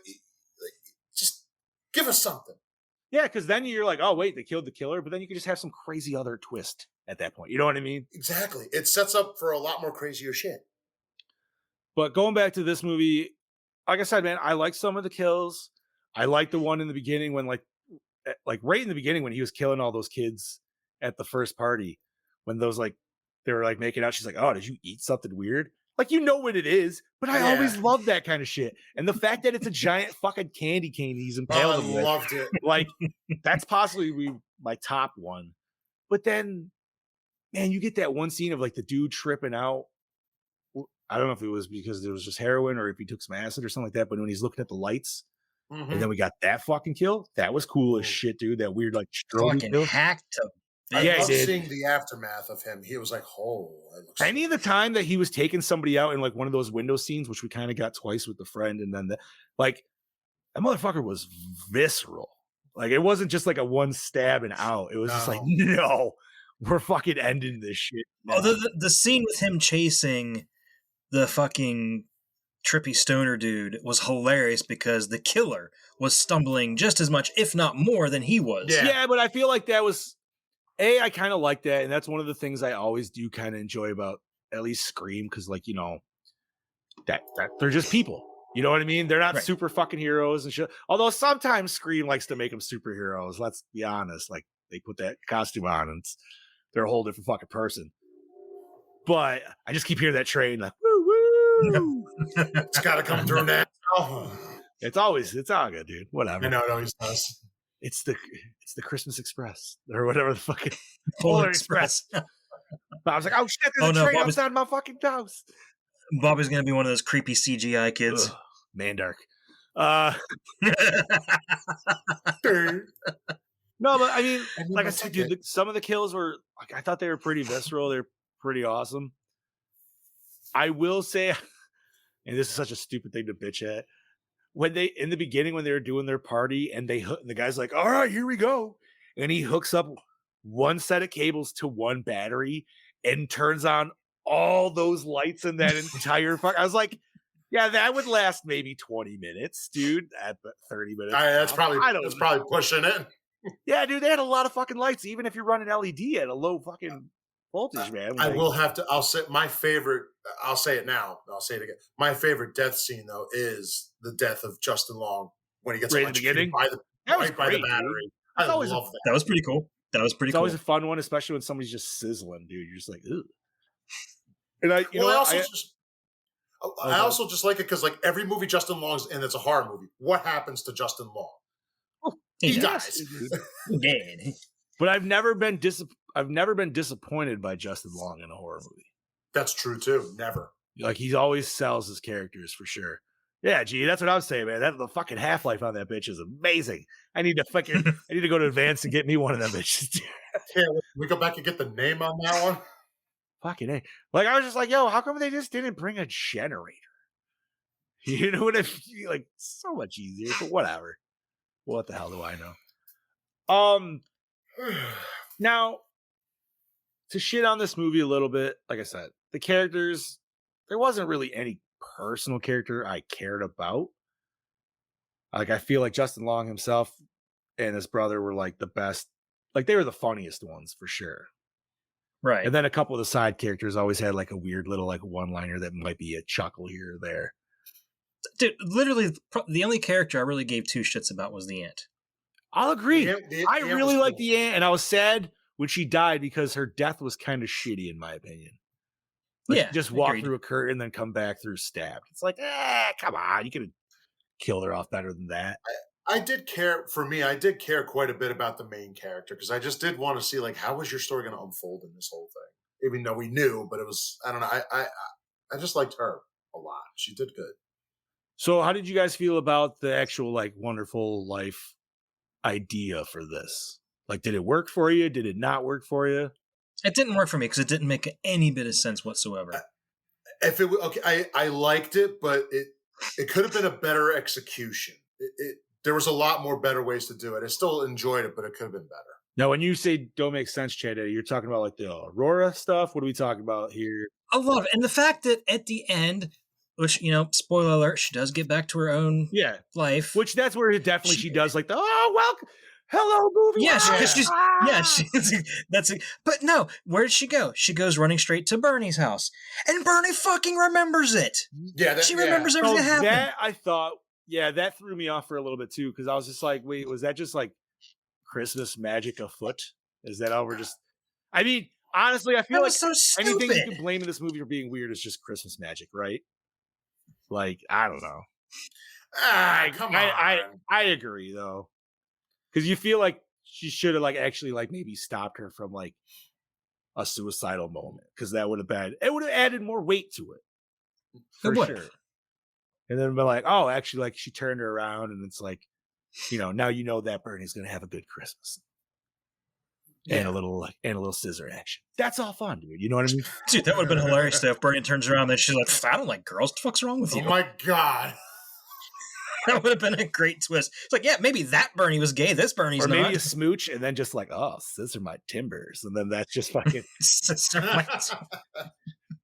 just give us something. Yeah, because then you're like, oh, wait, they killed the killer. But then you can just have some crazy other twist at that point. You know what I mean? Exactly. It sets up for a lot more crazier shit. But going back to this movie, like I said, man, I like some of the kills. I like the one in the beginning when, like right in the beginning when he was killing all those kids at the first party. When those, like, they were, like, making out. She's like, oh, did you eat something weird? Like, you know what it is, but I always love that kind of shit. And the fact that it's a giant fucking candy cane he's impaled with. I loved it. Like, that's possibly my top one. But then, man, you get that one scene of, like, the dude tripping out. I don't know if it was because it was just heroin or if he took some acid or something like that, but when he's looking at the lights, and then we got that fucking kill, that was cool as shit, dude. That weird, like, fucking hacked to I love seeing the aftermath of him. He was like, any of the time that he was taking somebody out in like one of those window scenes, which we kind of got twice with the friend, and then that motherfucker was visceral. Like, it wasn't just like a one stab and out. It was just like, no, we're fucking ending this shit now. Oh, the scene with him chasing the fucking trippy stoner dude was hilarious because the killer was stumbling just as much, if not more, than he was. Yeah, but I feel like that was I kind of like that, and that's one of the things I always do kind of enjoy about at least Scream, because, like, that they're just people. You know what I mean? They're not super fucking heroes and shit. Although sometimes Scream likes to make them superheroes. Let's be honest. Like, they put that costume on and they're a whole different fucking person. But I just keep hearing that train like, woo woo. It's got to come through now. It's all good, dude. Whatever. I know it always does. It's the Christmas Express or whatever the fucking Polar Express. But I was like, oh shit, there's a train outside my fucking house. Bobby's gonna be one of those creepy CGI kids. Ugh, Mandark. No, but I mean, like I said, dude, some of the kills were like, I thought they were pretty visceral. They're pretty awesome. I will say, and this is such a stupid thing to bitch at, when they in the beginning when they were doing their party and the guy's like, all right, here we go, and he hooks up one set of cables to one battery and turns on all those lights in that entire I was like, yeah, that would last maybe 20 minutes, dude. At 30 minutes. That's probably pushing it. Yeah, dude, they had a lot of fucking lights, even if you're running LED at a low fucking voltage, man. I will have to. I'll say my favorite. I'll say it now. I'll say it again. My favorite death scene, though, is the death of Justin Long when he gets electrocuted by the battery. I love that. That was pretty cool. It's always a fun one, especially when somebody's just sizzling, dude. You're just like, ugh. And I also just like it because, like, every movie Justin Long's in, it's a horror movie. What happens to Justin Long? He dies. Dead. But I've never been disappointed by Justin Long in a horror movie. That's true too. Never. Like, he always sells his characters for sure. Yeah, gee, that's what I was saying, man. The fucking Half-Life on that bitch is amazing. I need to go to Advance and get me one of them bitches. Yeah, we go back and get the name on that one. Fucking A. Like, I was just like, yo, how come they just didn't bring a generator? You know what I mean? Like, so much easier, but whatever. What the hell do I know? Now, to shit on this movie a little bit, like I said, the characters, there wasn't really any personal character I cared about. Like, I feel like Justin Long himself and his brother were like the best. Like, they were the funniest ones for sure. Right. And then a couple of the side characters always had like a weird little like one-liner that might be a chuckle here or there. Dude, literally, the only character I really gave two shits about was the aunt. I'll agree. I aunt really was like cool. the aunt, and I was sad when she died because her death was kind of shitty, in my opinion. Like, Yeah, she just walk agreed. through a curtain and then come back through stabbed. It's like, come on, you could have killed her off better than that. I did care quite a bit about the main character because I just did want to see like how was your story going to unfold in this whole thing. Even though we knew, but it was I don't know. I just liked her a lot. She did good. So, how did you guys feel about the actual like Wonderful Life idea for this? Like, did it work for you? Did it not work for you? It didn't work for me because it didn't make any bit of sense whatsoever. If it okay, I liked it, but it could have been a better execution. There was a lot more better ways to do it. I still enjoyed it, but it could have been better. Now, when you say don't make sense, Chad, you're talking about like the Aurora stuff. What are we talking about here? I love it. And the fact that at the end, which, spoiler alert, she does get back to her own life. Which that's where it definitely she does like the welcome. Hello, movie. Yes, that's it. But no, where did she go? She goes running straight to Bernie's house, and Bernie fucking remembers it. Yeah, she remembers everything that happened. That I thought, that threw me off for a little bit too because I was just like, wait, was that just like Christmas magic afoot? Is that all we're just? I mean, honestly, I feel like so anything you can blame in this movie for being weird is just Christmas magic, right? Like, I don't know. Come on. I agree though. Because you feel like she should have like actually like maybe stopped her from like a suicidal moment because that would have added more weight to it for sure. And then be like, oh, actually, like she turned her around and it's like, now you know that Bernie's gonna have a good Christmas and a little scissor action. That's all fun, dude. You know what I mean? Dude, that would have been hilarious though if Bernie turns around and she's like, I don't like girls. What the fuck's wrong with you? Oh my god. That would have been a great twist. It's like, yeah, maybe that Bernie was gay. This Bernie's not. Or maybe a smooch and then just like, oh, scissor my timbers. And then that's just fucking...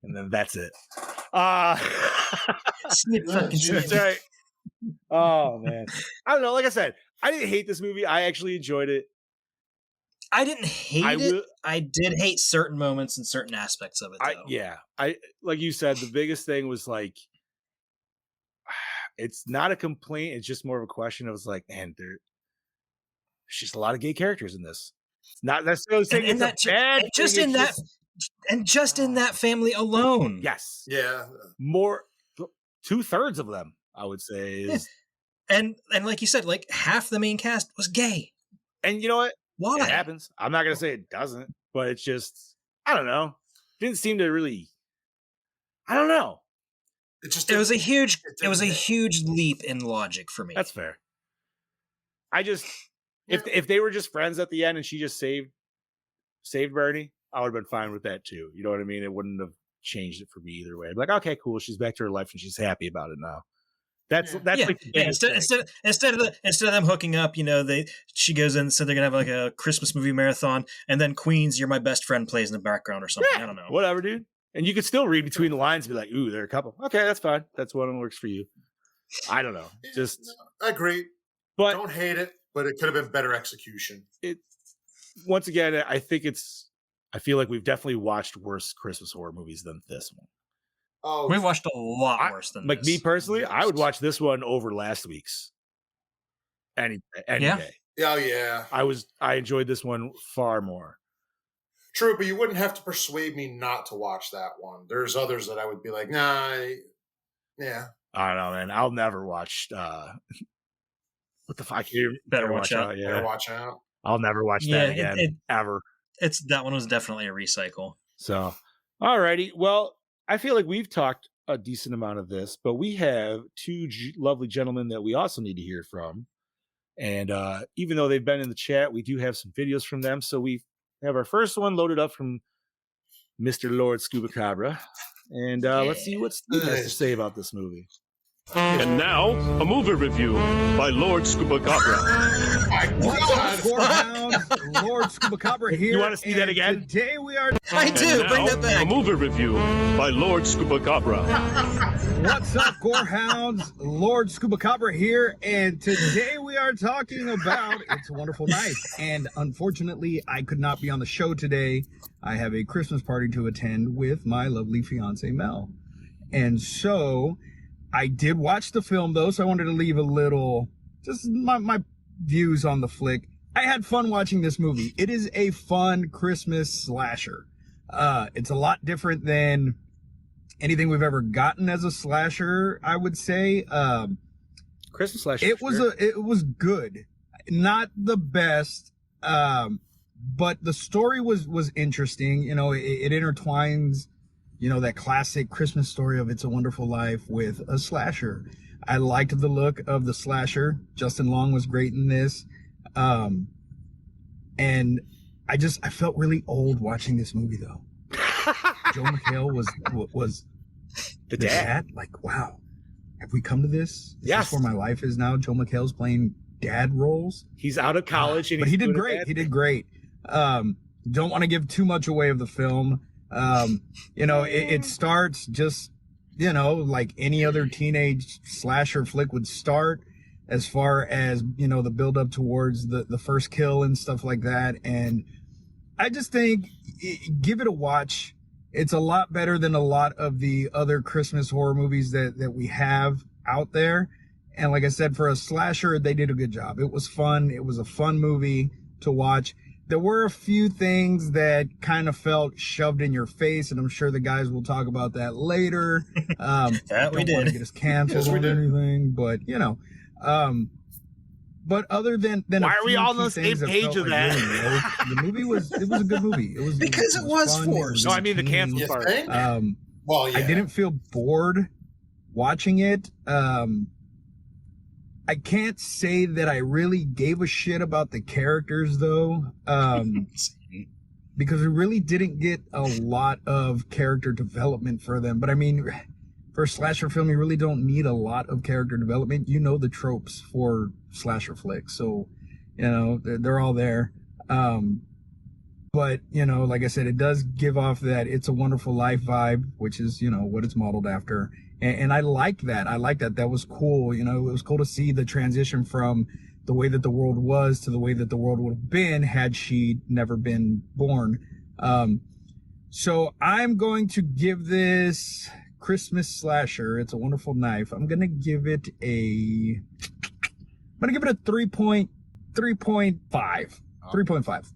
And then that's it. Snip fucking that's right. Oh, man. I don't know. Like I said, I didn't hate this movie. I actually enjoyed it. I didn't hate it. I did hate certain moments and certain aspects of it, though. I like you said, the biggest thing was like, it's not a complaint. It's just more of a question. It was like, man, there's just a lot of gay characters in this. It's not necessarily saying it's a bad thing. Just in that family alone. Yes. Yeah. More 2/3 of them, I would say. Is and like you said, like half the main cast was gay. And you know what? Why? It happens. I'm not gonna say it doesn't, but it's just I don't know. Didn't seem to really. I don't know. It was a huge leap in logic for me. That's fair. I just if they were just friends at the end and she just saved Bernie, I would have been fine with that too. You know what I mean? It wouldn't have changed it for me either way. I'd be like, okay, cool. She's back to her life and she's happy about it now. That's like instead of them hooking up, she goes in and said they're gonna have like a Christmas movie marathon, and then Queen's "You're My Best Friend" plays in the background or something. Yeah, I don't know. Whatever, dude. And you could still read between the lines and be like, ooh, they're a couple. Okay, that's fine. That's one that works for you. I don't know. Just I agree. But don't hate it, but it could have been better execution. Once again, I feel like we've definitely watched worse Christmas horror movies than this one. Oh, we've watched a lot worse than like this. Me personally, I would watch this one over last week's. Any day. Oh yeah. I enjoyed this one far more. True, but you wouldn't have to persuade me not to watch that one. There's others that I would be like, nah, yeah. I don't know, man. I'll never watch what the fuck? Better watch out. Yeah. Better watch out. I'll never watch that again. Ever. That one was definitely a recycle. So, alrighty. Well, I feel like we've talked a decent amount of this, but we have two lovely gentlemen that we also need to hear from. And even though they've been in the chat, we do have some videos from them. So we have our first one loaded up from Mr. Lord Scuba Cabra. And let's see what Steve has to say about this movie. And now, a movie review by Lord Scuba Cabra. What's up, Lord Scuba Cabra here. You want to see that again? Today we are... I do, bring that back. A movie review by Lord Scuba Cabra. What's up, Gorehounds? Lord Scuba Cabra here, and today we are talking about It's a Wonderful Night. And unfortunately, I could not be on the show today. I have a Christmas party to attend with my lovely fiance, Mel. And so... I did watch the film though, so I wanted to leave a little, just my views on the flick. I had fun watching this movie. It is a fun Christmas slasher. It's a lot different than anything we've ever gotten as a slasher, I would say. Christmas slasher. It was good, not the best, but the story was interesting. You know, it intertwines, you know, that classic Christmas story of It's a Wonderful Life with a slasher. I liked the look of the slasher. Justin Long was great in this, and I felt really old watching this movie though. Joe McHale was the dad. Like, wow, have we come to this? Yes. This is where my life is now. Joe McHale's playing dad roles. He's out of college, but he did great. He did great. Don't want to give too much away of the film. You know, it starts just, you know, like any other teenage slasher flick would start, as far as, you know, the build up towards the first kill and stuff like that. And I just think, give it a watch. It's a lot better than a lot of the other Christmas horror movies that we have out there. And like I said, for a slasher, they did a good job. It was fun. It was a fun movie to watch. There were a few things that kind of felt shoved in your face, and I'm sure the guys will talk about that later. That we don't want to did. get us canceled Yes, we or did. anything, but you know. But other than Why a are we few all on key the same things page felt of like that? really low, the movie was a good movie. Because it was fun, forced. No, I mean the cancel You part. think? Um, Well, yeah. I didn't feel bored watching it. I can't say that I really gave a shit about the characters though, because we really didn't get a lot of character development for them. But I mean, for a slasher film, you really don't need a lot of character development. You know the tropes for slasher flicks, so you know they're all there. But you know, like I said, it does give off that It's a Wonderful Life vibe, which is, you know, what it's modeled after. And I liked that. I liked that. That was cool. You know, it was cool to see the transition from the way that the world was to the way that the world would have been had she never been born. So I'm going to give this Christmas slasher, It's a Wonderful Knife, I'm going to give it a 3.5. 3.5.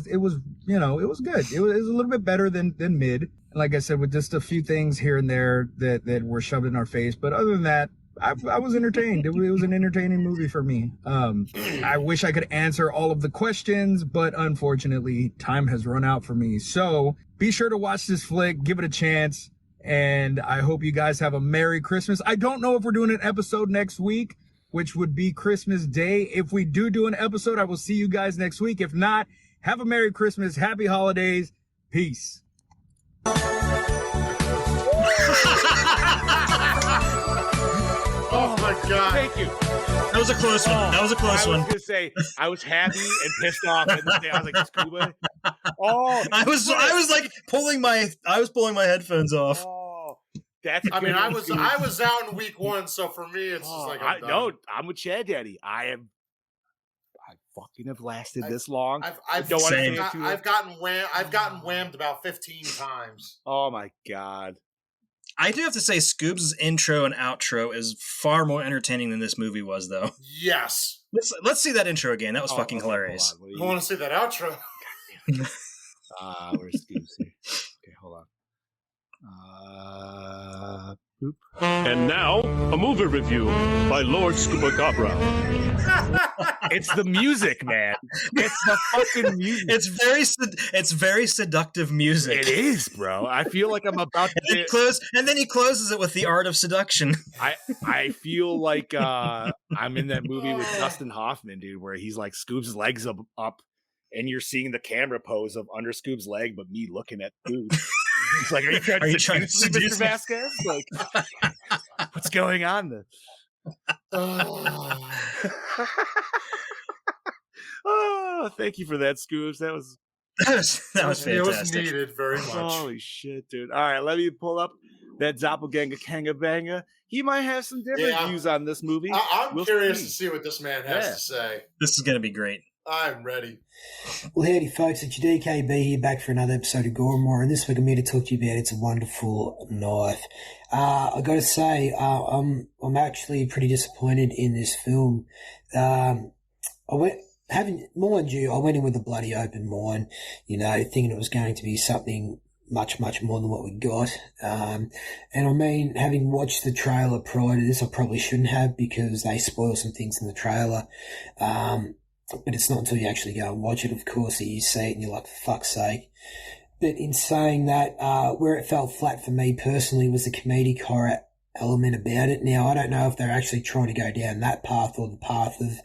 It was, you know, it was good. It was a little bit better than mid. Like I said, with just a few things here and there that were shoved in our face. But other than that, I was entertained. It was an entertaining movie for me. I wish I could answer all of the questions, but unfortunately, time has run out for me. So be sure to watch this flick, give it a chance, and I hope you guys have a Merry Christmas. I don't know if we're doing an episode next week, which would be Christmas Day. If we do an episode, I will see you guys next week. If not, have a Merry Christmas, Happy Holidays, peace. Oh my God. Thank you. That was a close one. That was a close I was one. gonna say I was happy and pissed off at the day. I was like, Scuba. Oh, I was like pulling my headphones off. oh, that's. I mean, good, I was Scuba. out in week 1, so for me, it's just like I'm done. no, I'm with Chad Daddy. I fucking have lasted this long. I've don't wanna Same. say it too I've gotten whammed about 15 times. Oh my God. I do have to say, Scoob's intro and outro is far more entertaining than this movie was, though. Yes. Let's see that intro again. That was fucking okay, hilarious. hold on. I want to see that outro. Where's Scoob's here? Okay, hold on. Boop. And now, a movie review by Lord Scubacabra. It's the music, man. It's the fucking music. It's very seductive music. It is, bro. I feel like I'm about to. And then he closes it with the art of seduction. I feel like I'm in that movie with Dustin Hoffman, dude, where he's like Scoob's legs up, and you're seeing the camera pose of under Scoob's leg, but me looking at Scoob. He's like, "Are you trying to seduce me, Mr. Vasquez? Like, what's going on?" Then? Oh, thank you for that, Scoobs. That was that was It was fantastic. needed very much. holy shit, dude. All right, let me pull up that doppelganger kanga banga. He might have some different Yeah. views on this movie. I'm We'll curious see. to see what this man has Yeah. to say. This is going to be great. I'm ready. Well, howdy, folks. It's your DKB here, back for another episode of Gore N More, and this week I'm here to talk to you about It's a Wonderful Knife. I got to say, I'm actually pretty disappointed in this film. Mind you, I went in with a bloody open mind, thinking it was going to be something much, much more than what we got. And I mean, having watched the trailer prior to this, I probably shouldn't have, because they spoil some things in the trailer. But it's not until you actually go and watch it, of course, that you see it and you're like, for fuck's sake. But in saying that, where it fell flat for me personally was the comedic horror element about it. Now, I don't know if they're actually trying to go down that path or the path of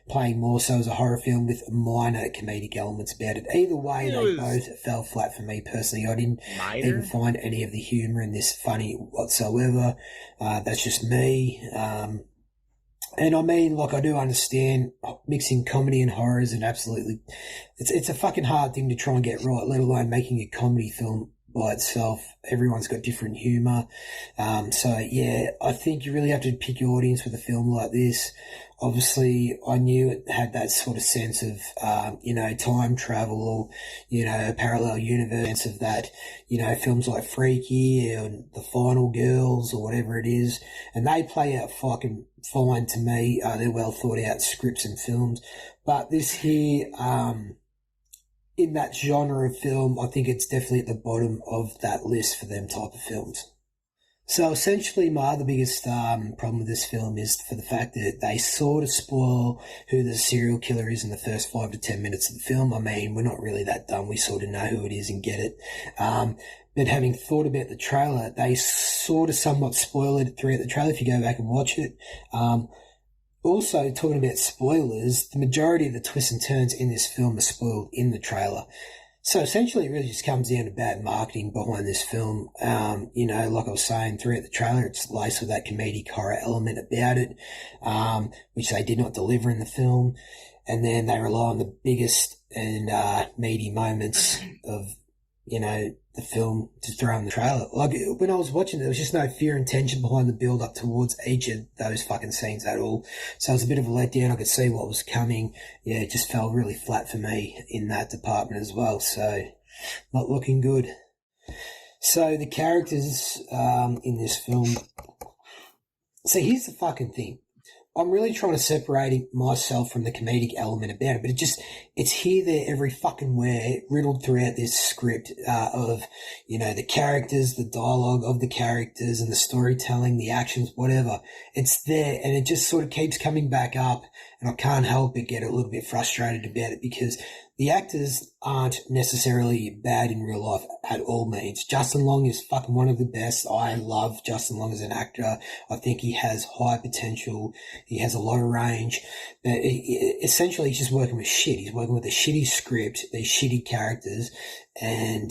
playing more so as a horror film with minor comedic elements about it. Either way, they both fell flat for me personally. I didn't even find any of the humour in this funny whatsoever. That's just me. And I mean, like, I do understand mixing comedy and horror is it's a fucking hard thing to try and get right, let alone making a comedy film by itself. Everyone's got different humour. So yeah, I think you really have to pick your audience with a film like this. Obviously, I knew it had that sort of sense of, time travel or, a parallel universe of that, films like Freaky and The Final Girls or whatever it is. And they play out fucking fine to me. They're well thought out scripts and films. But this here, in that genre of film, I think it's definitely at the bottom of that list for them type of films. So essentially, my other biggest problem with this film is for the fact that they sort of spoil who the serial killer is in the first 5 to 10 minutes of the film. I mean, we're not really that dumb. We sort of know who it is and get it. But having thought about the trailer, they sort of somewhat spoil it throughout the trailer if you go back and watch it. Also, talking about spoilers, the majority of the twists and turns in this film are spoiled in the trailer. So essentially it really just comes down to bad marketing behind this film. Like I was saying, throughout the trailer, it's laced with that comedic horror element about it, which they did not deliver in the film. And then they rely on the biggest and meaty moments of, the film to throw in the trailer. Like, when I was watching it, there was just no fear and tension behind the build up towards each of those fucking scenes at all. So it was a bit of a letdown. I could see what was coming. Yeah, it just fell really flat for me in that department as well. So not looking good. So the characters in this film. So here's the fucking thing. I'm really trying to separate myself from the comedic element about it, but it's here, there, every fucking where, riddled throughout this script of, the characters, the dialogue of the characters and the storytelling, the actions, whatever. It's there, and it just sort of keeps coming back up, and I can't help but get a little bit frustrated about it because the actors aren't necessarily bad in real life at all means. Justin Long is fucking one of the best. I love Justin Long as an actor. I think he has high potential. He has a lot of range. But essentially, he's just working with shit. He's working with a shitty script, these shitty characters. And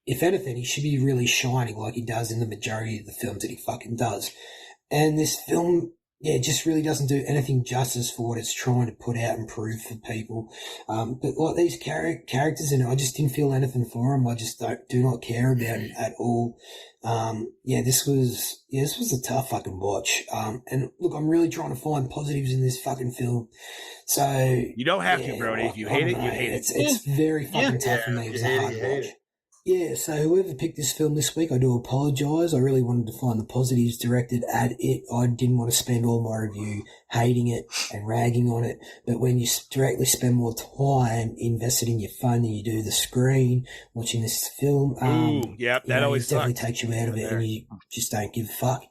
if anything, he should be really shining like he does in the majority of the films that he fucking does. And this film, yeah, it just really doesn't do anything justice for what it's trying to put out and prove for people. But like these characters in it, I just didn't feel anything for them. I just do not care about it at all. This was a tough fucking watch. And look, I'm really trying to find positives in this fucking film. So you don't have to, Brody. If you hate it, you hate it. It's very fucking tough for me. It was a hard watch. Yeah, so whoever picked this film this week, I do apologise. I really wanted to find the positives directed at it. I didn't want to spend all my review hating it and ragging on it. But when you directly spend more time invested in your phone than you do the screen watching this film, that always definitely takes you out of it and you just don't give a fuck,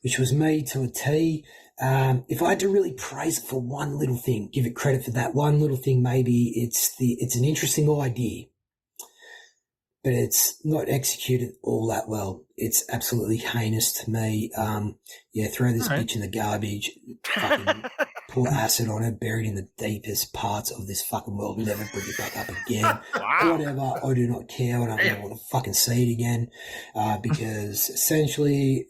which was me to a T. If I had to really praise it for one little thing, give it credit for that one little thing, maybe it's an interesting idea, but it's not executed all that well. It's absolutely heinous to me. Throw this bitch in the garbage, fucking pour acid on it, buried in the deepest parts of this fucking world, never bring it back up again. Whatever, I do not care, and I don't want to fucking see it again, because essentially,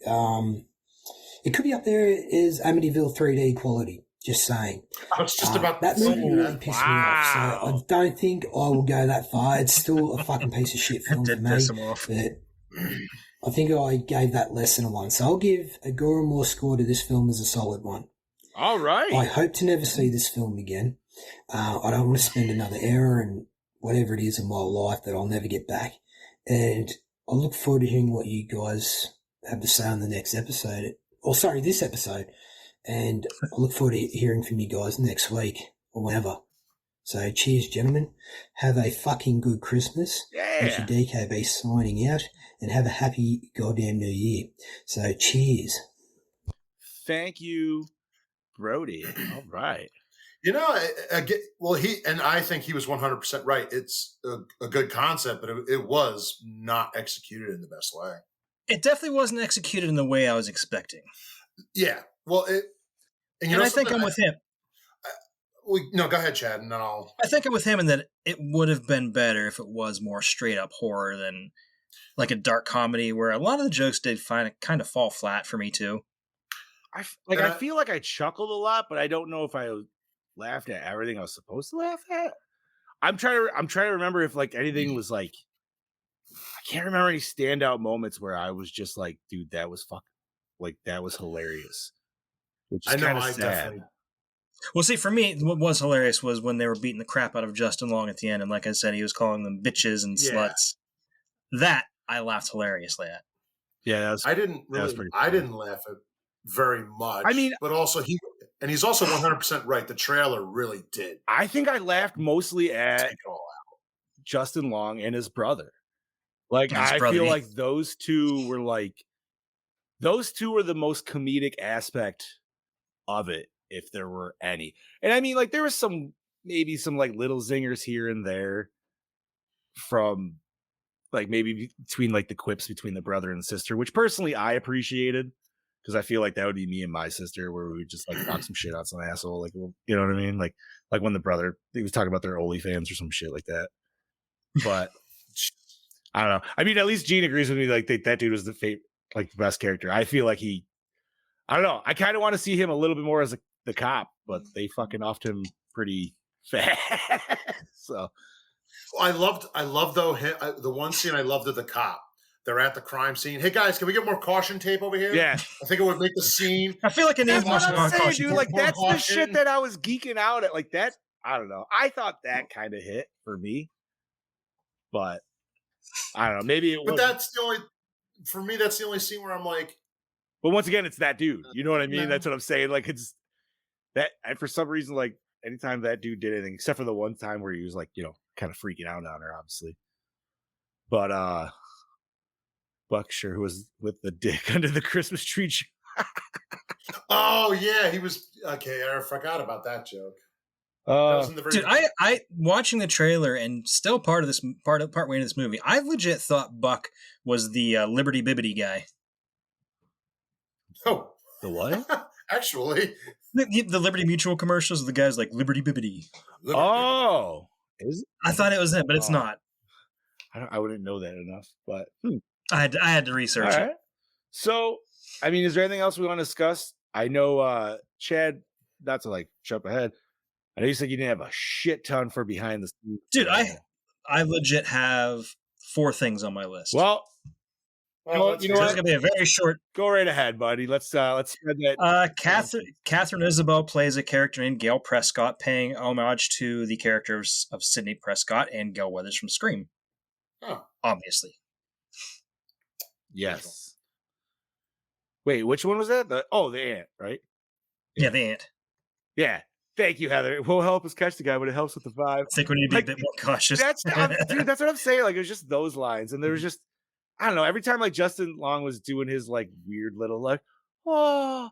it could be up there as Amityville 3D quality. Just saying. I was just about that movie really pissed me off. So I don't think I will go that far. It's still a fucking piece of shit film for me. But I think I gave that less than a 1. So I'll give a Gore N More score to this film as a solid 1. All right. I hope to never see this film again. I don't want to spend another hour and whatever it is in my life that I'll never get back. And I look forward to hearing what you guys have to say on the next episode. This episode. And I look forward to hearing from you guys next week or whenever. So cheers, gentlemen. Have a fucking good Christmas. This is DKB signing out, and have a happy goddamn New Year. So cheers. Thank you, Brody. All right. You know, I think he was 100% right. It's a good concept, but it was not executed in the best way. It definitely wasn't executed in the way I was expecting. Yeah. Well, and I think I'm with him. No, go ahead, Chad, and then I'll... I think I'm with him in that it would have been better if it was more straight-up horror than like a dark comedy where a lot of the jokes did kind of fall flat for me, too. I feel like I chuckled a lot, but I don't know if I laughed at everything I was supposed to laugh at. I'm trying to remember if like anything was like... I can't remember any standout moments where I was just like, dude, that was that was hilarious. Which is kind of sad. Definitely... Well, see, for me, what was hilarious was when they were beating the crap out of Justin Long at the end, and like I said, he was calling them bitches and sluts. That I laughed hilariously at. Yeah, I didn't laugh at very much. I mean, but also he's also 100% right. The trailer really did. I think I laughed mostly at Justin Long and his brother. Like feel like those two were the most comedic aspect of it, if there were any. And I mean, like, there was maybe some like little zingers here and there from like maybe between like the quips between the brother and sister, which personally I appreciated, because I feel like that would be me and my sister, where we would just like knock some shit out some asshole, like, you know what I mean? Like when the brother, he was talking about their OnlyFans or some shit like that. But I don't know. I mean, at least Gene agrees with me. Like that dude was the best character. I feel like I don't know. I kind of want to see him a little bit more as the cop, but they fucking offed him pretty fast. So I loved though the one scene I loved of the cop. They're at the crime scene. Hey guys, can we get more caution tape over here? Yeah, I think it would make the scene. I feel like it needs more caution, dude. Like that's the shit that I was geeking out at. Like that. I don't know. I thought that kind of hit for me, but I don't know. Maybe it was. But that's the only. For me, that's the only scene where I'm like. But once again, it's that dude. You know what I mean? No. That's what I'm saying. Like it's that. And for some reason, like anytime that dude did anything, except for the one time where he was like, kind of freaking out on her, obviously. But Buckshire, who was with the dick under the Christmas tree. Oh yeah, he was okay. I forgot about that joke. Dude, I watching the trailer and still part way into this movie, I legit thought Buck was the Liberty Bibbity guy. Oh, the what? Actually, the Liberty Mutual commercials, the guys like Liberty Bibbity. Oh, is it? I thought it was him, but it's not. I wouldn't know that enough, but I had to research it. So, I mean, is there anything else we want to discuss? I know, Chad, not to like jump ahead. I know you said you didn't have a shit ton for behind the scenes. Dude, I legit have 4 things on my list. Well, you know what? It's gonna be a very short. Go right ahead, buddy. Let's spread that. Catherine Isabel plays a character named Gail Prescott, paying homage to the characters of Sidney Prescott and Gail Weathers from Scream. Oh, obviously. Yes. Wait, which one was that? The ant, right? Yeah, the ant. Yeah. Thank you, Heather. It will help us catch the guy, but it helps with the vibe. I think we need to be a bit more cautious. Dude, that's what I'm saying. Like, it was just those lines. And there was just, I don't know, every time like Justin Long was doing his like weird little like, I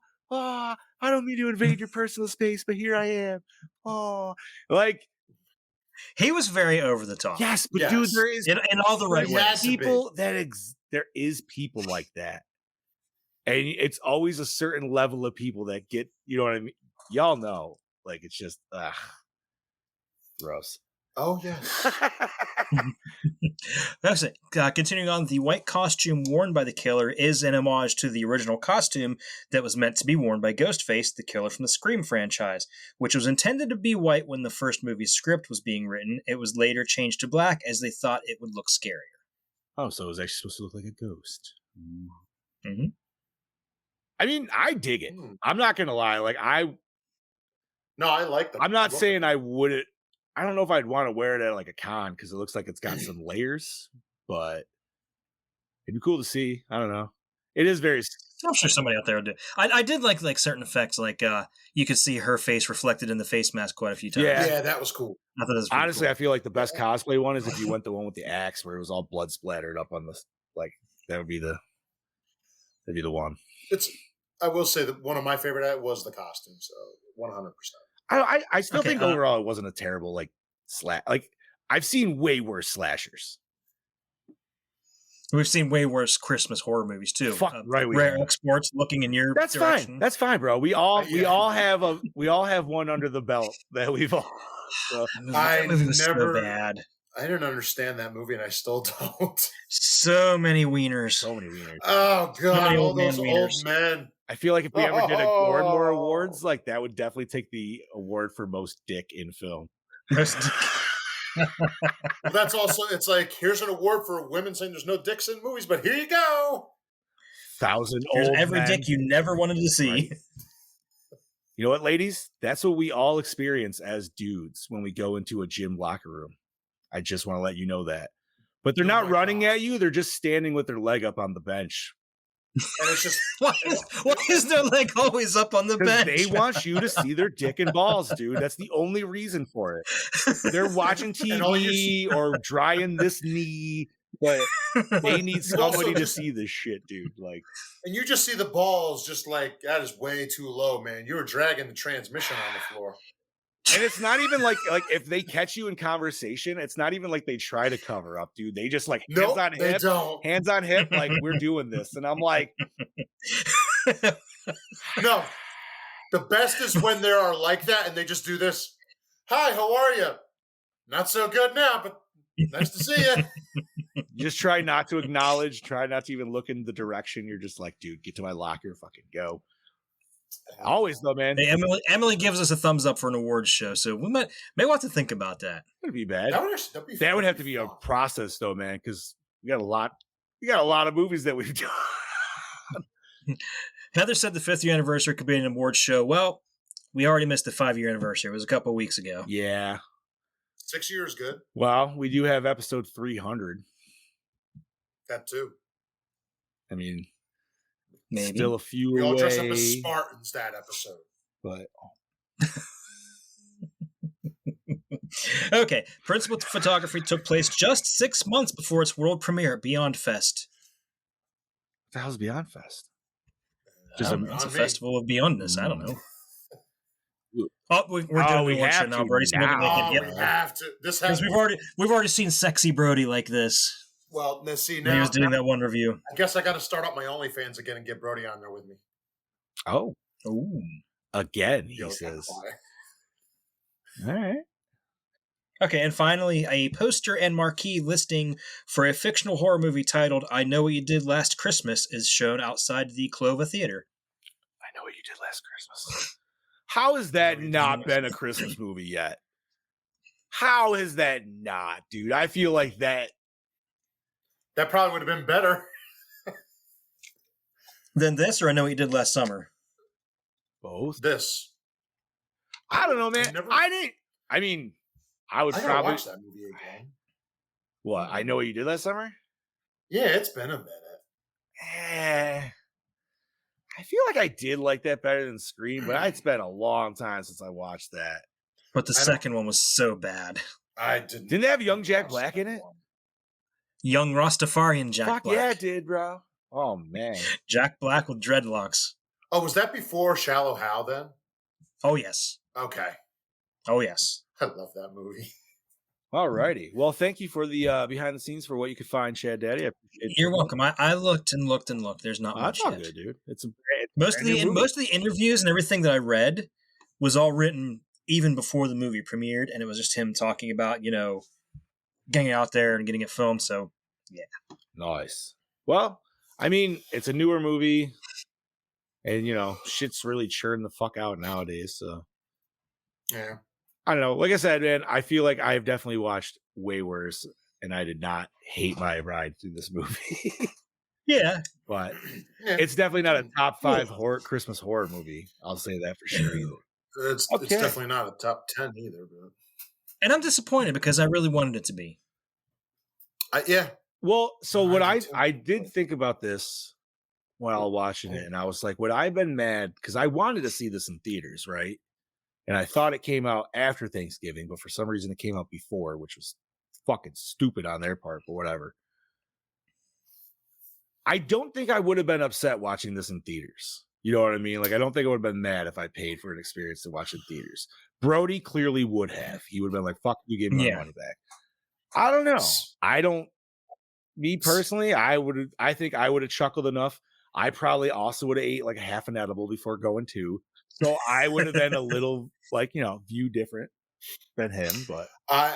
don't mean to invade your personal space, but here I am. Like, he was very over the top. Yes, but dude, there is in all the right ways. People there is people like that. And it's always a certain level of people that get, you know what I mean? Y'all know. Like, it's just, gross. Oh, yes. That's it. Continuing on, the white costume worn by the killer is an homage to the original costume that was meant to be worn by Ghostface, the killer from the Scream franchise, which was intended to be white when the first movie's script was being written. It was later changed to black as they thought it would look scarier. Oh, so it was actually supposed to look like a ghost. Mm-hmm. I mean, I dig it. I'm not going to lie. Like, No, I like them. I'm not saying I wouldn't. I don't know if I'd want to wear it at like a con because it looks like it's got some layers, but it'd be cool to see. I don't know. It is very. I'm sure somebody out there would do. I did like certain effects, like you could see her face reflected in the face mask quite a few times. Yeah. Yeah, that was cool. I thought that was pretty Honestly, cool. I feel like the best cosplay one is if you went the one with the axe where it was all blood splattered up on the like. That'd be the one. I will say that one of my favorite was the costume. So 100%. I still think overall it wasn't a terrible like like I've seen way worse slashers. We've seen way worse Christmas horror movies too. Right, Rare Exports looking in your That's direction. fine. That's fine, bro. We all have one under the belt that we've all. So. That movie was so bad. I didn't understand that movie, and I still don't. So many wieners. So many wieners. Oh god, all those old men. I feel like if we ever did a Gore N More awards, like that would definitely take the award for most dick in film. Well, that's also, it's like, here's an award for women saying there's no dicks in movies, but here you go. 1,000 Here's old every men. dick you never wanted to see. Right. You know what, ladies? That's what we all experience as dudes when we go into a gym locker room. I just want to let you know that. But they're not running at you. They're just standing with their leg up on the bench. And it's just why is their leg always up on the bench? They want you to see their dick and balls, dude. That's the only reason for it. They're watching TV or drying this knee, but they need somebody to see this shit, dude. Like, and you just see the balls, just like, that is way too low, man. You were dragging the transmission on the floor. And it's not even like if they catch you in conversation, it's not even like they try to cover up, dude. They just like hands on hip, like we're doing this. And I'm like, no. The best is when they are like that and they just do this. Hi, how are you? Not so good now, but nice to see you. Just try not to acknowledge, try not to even look in the direction. You're just like, dude, get to my locker, fucking go. Always though, man. Hey, Emily gives us a thumbs up for an awards show, so we may want to think about that. That'd be bad. That would have to be a process though, man, because we got a lot of movies that we've done. Heather said the 5th year anniversary could be an awards show. Well, we already missed the 5-year anniversary. It was a couple of weeks ago. Yeah. 6 years good. Well, we do have episode 300. That too. I mean, maybe still a few we all away, dress up as Spartans that episode. But okay, principal photography took place just 6 months before its world premiere at Beyond Fest. What the hell's Beyond Fest? It's a festival of beyondness. I don't know. Oh, we're doing one show now, Brody. So we have to. This has because we've already seen sexy Brody like this. Well, see now he was doing that one review. I guess I got to start up my OnlyFans again and get Brody on there with me. Oh, ooh, again, he says. All right. Okay, and finally, a poster and marquee listing for a fictional horror movie titled "I Know What You Did Last Christmas" is shown outside the Clova Theater. I Know What You Did Last Christmas. How has that not been a Christmas movie yet? How has that not, dude? I feel like that probably would have been better than this, or I Know What You Did Last Summer. Both. This. I don't know, man. I didn't. I mean, I would probably watch that movie again. What? I Know What You Did Last Summer? Yeah, it's been a minute. I feel like I did like that better than Scream, but it's been a long time since I watched that. But the second one was so bad. I didn't. Didn't they have young Jack Black in it? Young Rastafarian Jack Fuck Black. Yeah, it did, bro. Oh, man. Jack Black with dreadlocks. Oh, was that before Shallow Hal then? Oh, yes. Okay. Oh, yes. I love that movie. All righty. Well, thank you for the behind the scenes for what you could find, Chad Daddy. I appreciate You're welcome. I looked and looked and looked. There's not much that's all yet. good, dude. It's most of the interviews and everything that I read was all written even before the movie premiered, and it was just him talking about, getting out there and getting it filmed. So, yeah. Nice. Well, I mean, it's a newer movie, and shit's really churned the fuck out nowadays. So, yeah. I don't know. Like I said, man, I feel like I've definitely watched way worse, and I did not hate my ride through this movie. Yeah. But it's definitely not a top 5 Christmas horror movie. I'll say that for sure either. It's definitely not a top 10 either. But And I'm disappointed because I really wanted it to be. yeah. Well, so what I do too. I did think about this while watching it, and I was like, would I have been mad? Because I wanted to see this in theaters, right? And I thought it came out after Thanksgiving, but for some reason it came out before, which was fucking stupid on their part, but whatever. I don't think I would have been upset watching this in theaters. You know what I mean? Like, I don't think I would have been mad if I paid for an experience to watch in theaters. Brody clearly would have. He would have been like, fuck, you gave me my money back. I don't know. Me personally, I think I would have chuckled enough. I probably also would have ate like a half an edible before going to. So I would have been a little like, view different than him. But I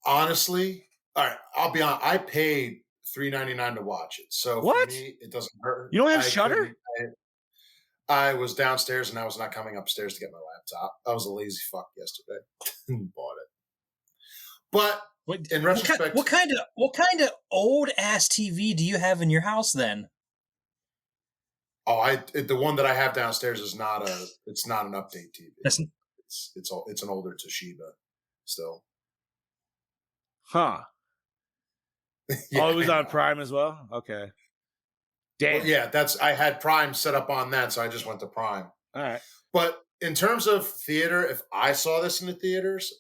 honestly, all right, I'll be honest. I paid $3.99 to watch it. So for me, it doesn't hurt. You don't have Shudder? I was downstairs and I was not coming upstairs to get my laptop. I was a lazy fuck yesterday. Bought it. But in retrospect, what kind of old ass TV do you have in your house then? Oh, the one that I have downstairs is not it's not an update TV. It's an older Toshiba still. Huh. Yeah, it was on Prime as well? Okay. Damn. Well, yeah, I had Prime set up on that, so I just went to Prime. All right. But in terms of theater, if I saw this in the theaters,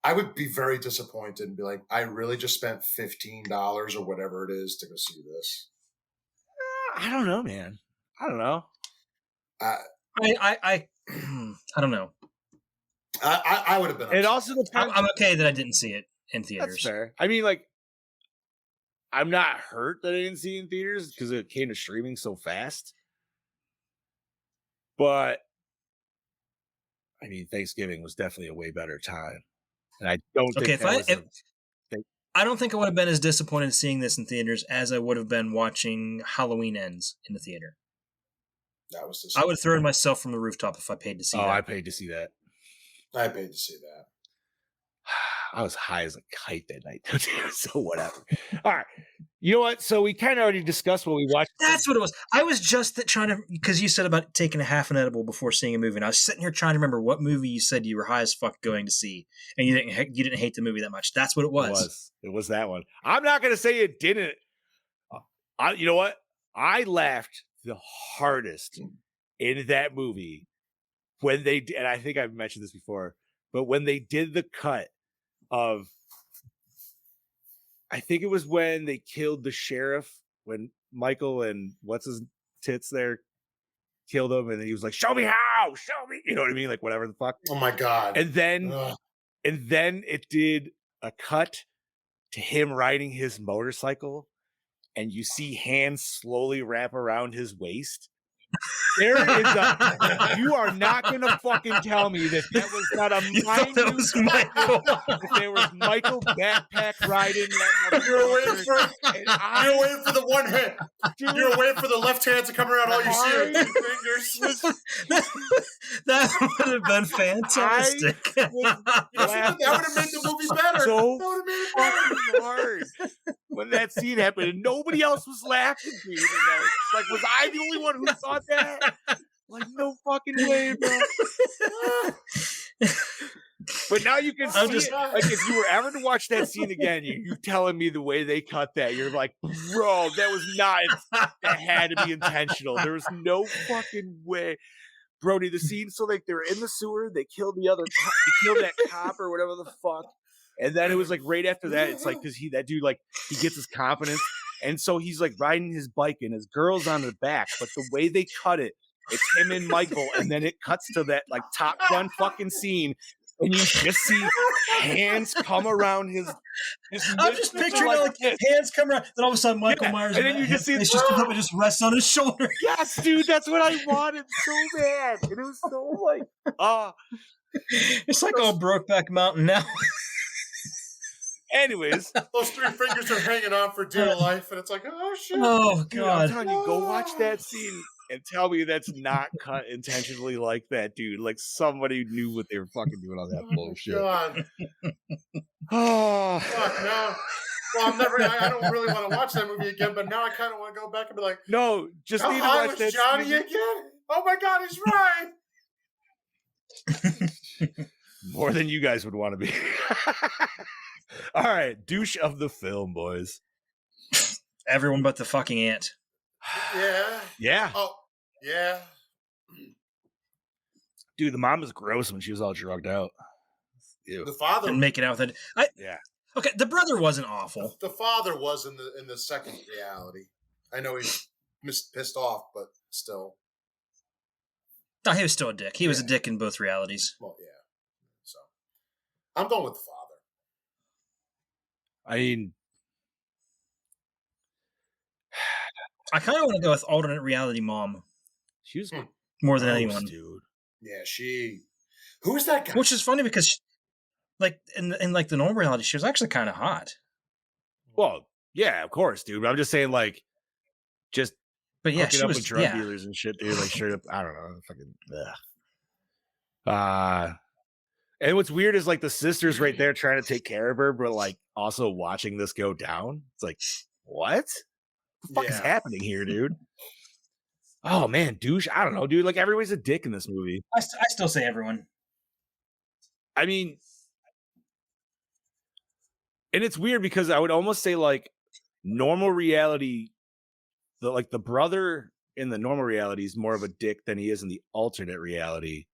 I would be very disappointed and be like, I really just spent $15 or whatever it is to go see this. I don't know, man. I don't know. I don't know. I would have been. It also depends. I'm okay that I didn't see it in theaters. That's fair. I mean, like, I'm not hurt that I didn't see it in theaters because it came to streaming so fast. But I mean, Thanksgiving was definitely a way better time, and I don't think. I don't think I would have been as disappointed seeing this in theaters as I would have been watching Halloween Ends in the theater. That was. I would have thrown myself from the rooftop if I paid to see that. Oh, I paid to see that. I paid to see that. I was high as a kite that night, so whatever. All right. You know what? So we kind of already discussed what we watched. That's what it was. I was just trying to, because you said about taking a half an edible before seeing a movie, and I was sitting here trying to remember what movie you said you were high as fuck going to see, and you didn't hate the movie that much. That's what it was. It was that one. I'm not going to say it didn't. You know what? I laughed the hardest in that movie when they did, and I think I've mentioned this before, but when they did the cut of, I think it was when they killed the sheriff, when Michael and what's his tits there killed him, and he was like, show me how, show me, you know what I mean? Like, whatever the fuck. Oh my God. And then it did a cut to him riding his motorcycle, and you see hands slowly wrap around his waist. There is you are not going to fucking tell me that was not a minute. That was Michael. There was Michael backpack riding. You're waiting for the one hand. Dude. You're waiting for the left hand to come around. All you see are two fingers. That would have been fantastic. That would have made the movie better. So fucking hard when that scene happened, and nobody else was laughing. Dude, like, was I the only one who thought that? Like, no fucking way, bro. But now you can see it. Like, if you were ever to watch that scene again, you telling me the way they cut that, you're like, bro, that was not, that had to be intentional. There was no fucking way. Brody, the scene, so like they're in the sewer, they killed the other cop, they killed that cop or whatever the fuck. And then it was like right after that, it's like, because that dude, like, he gets his confidence. And so he's like riding his bike and his girl's on the back. But the way they cut it, it's him and Michael. And then it cuts to that like Top Gun fucking scene. And you just see hands come around his I'm just picturing like hands come around. Then all of a sudden Michael Myers and then you just see it just comes up and just rests on his shoulder. Yes, dude, that's what I wanted so bad. And it was so like, it's like on Brokeback Mountain now. Anyways, those three fingers are hanging on for dear life, and it's like, oh shit! Oh god! Dude, I'm telling you, go watch that scene and tell me that's not cut intentionally like that, dude. Like somebody knew what they were fucking doing on that bullshit. God. Oh, fuck no! Well, I'm never. I don't really want to watch that movie again, but now I kind of want to go back and be like, no, just need to watch watch that Johnny scene again. Oh my god, he's right. More than you guys would want to be. All right, douche of the film, boys. Everyone but the fucking aunt. Yeah. Yeah. Oh, yeah. Dude, the mom was gross when she was all drugged out. Ew. The father And making out with it. Yeah. Okay, the brother wasn't awful. The father was in the second reality. I know he's pissed off, but still. No, he was still a dick. He was a dick in both realities. Well, yeah. So I'm going with the father. I mean, I kind of want to go with alternate reality mom she was more than gross, anyone. dude. Yeah, who is that guy? Which is funny because, like in the normal reality, she was actually kind of hot. Well, yeah, of course, dude. But I'm just saying, like, just but yeah, hooking she up was with drug dealers and shit, dude. Like, straight up, I don't know, fucking. And what's weird is like the sister's right there trying to take care of her, but like also watching this go down. It's like, what the fuck is happening here, dude? Oh man, douche. I don't know, dude. Like everybody's a dick in this movie. I still say everyone. I mean, and it's weird because I would almost say like normal reality, the brother in the normal reality is more of a dick than he is in the alternate reality.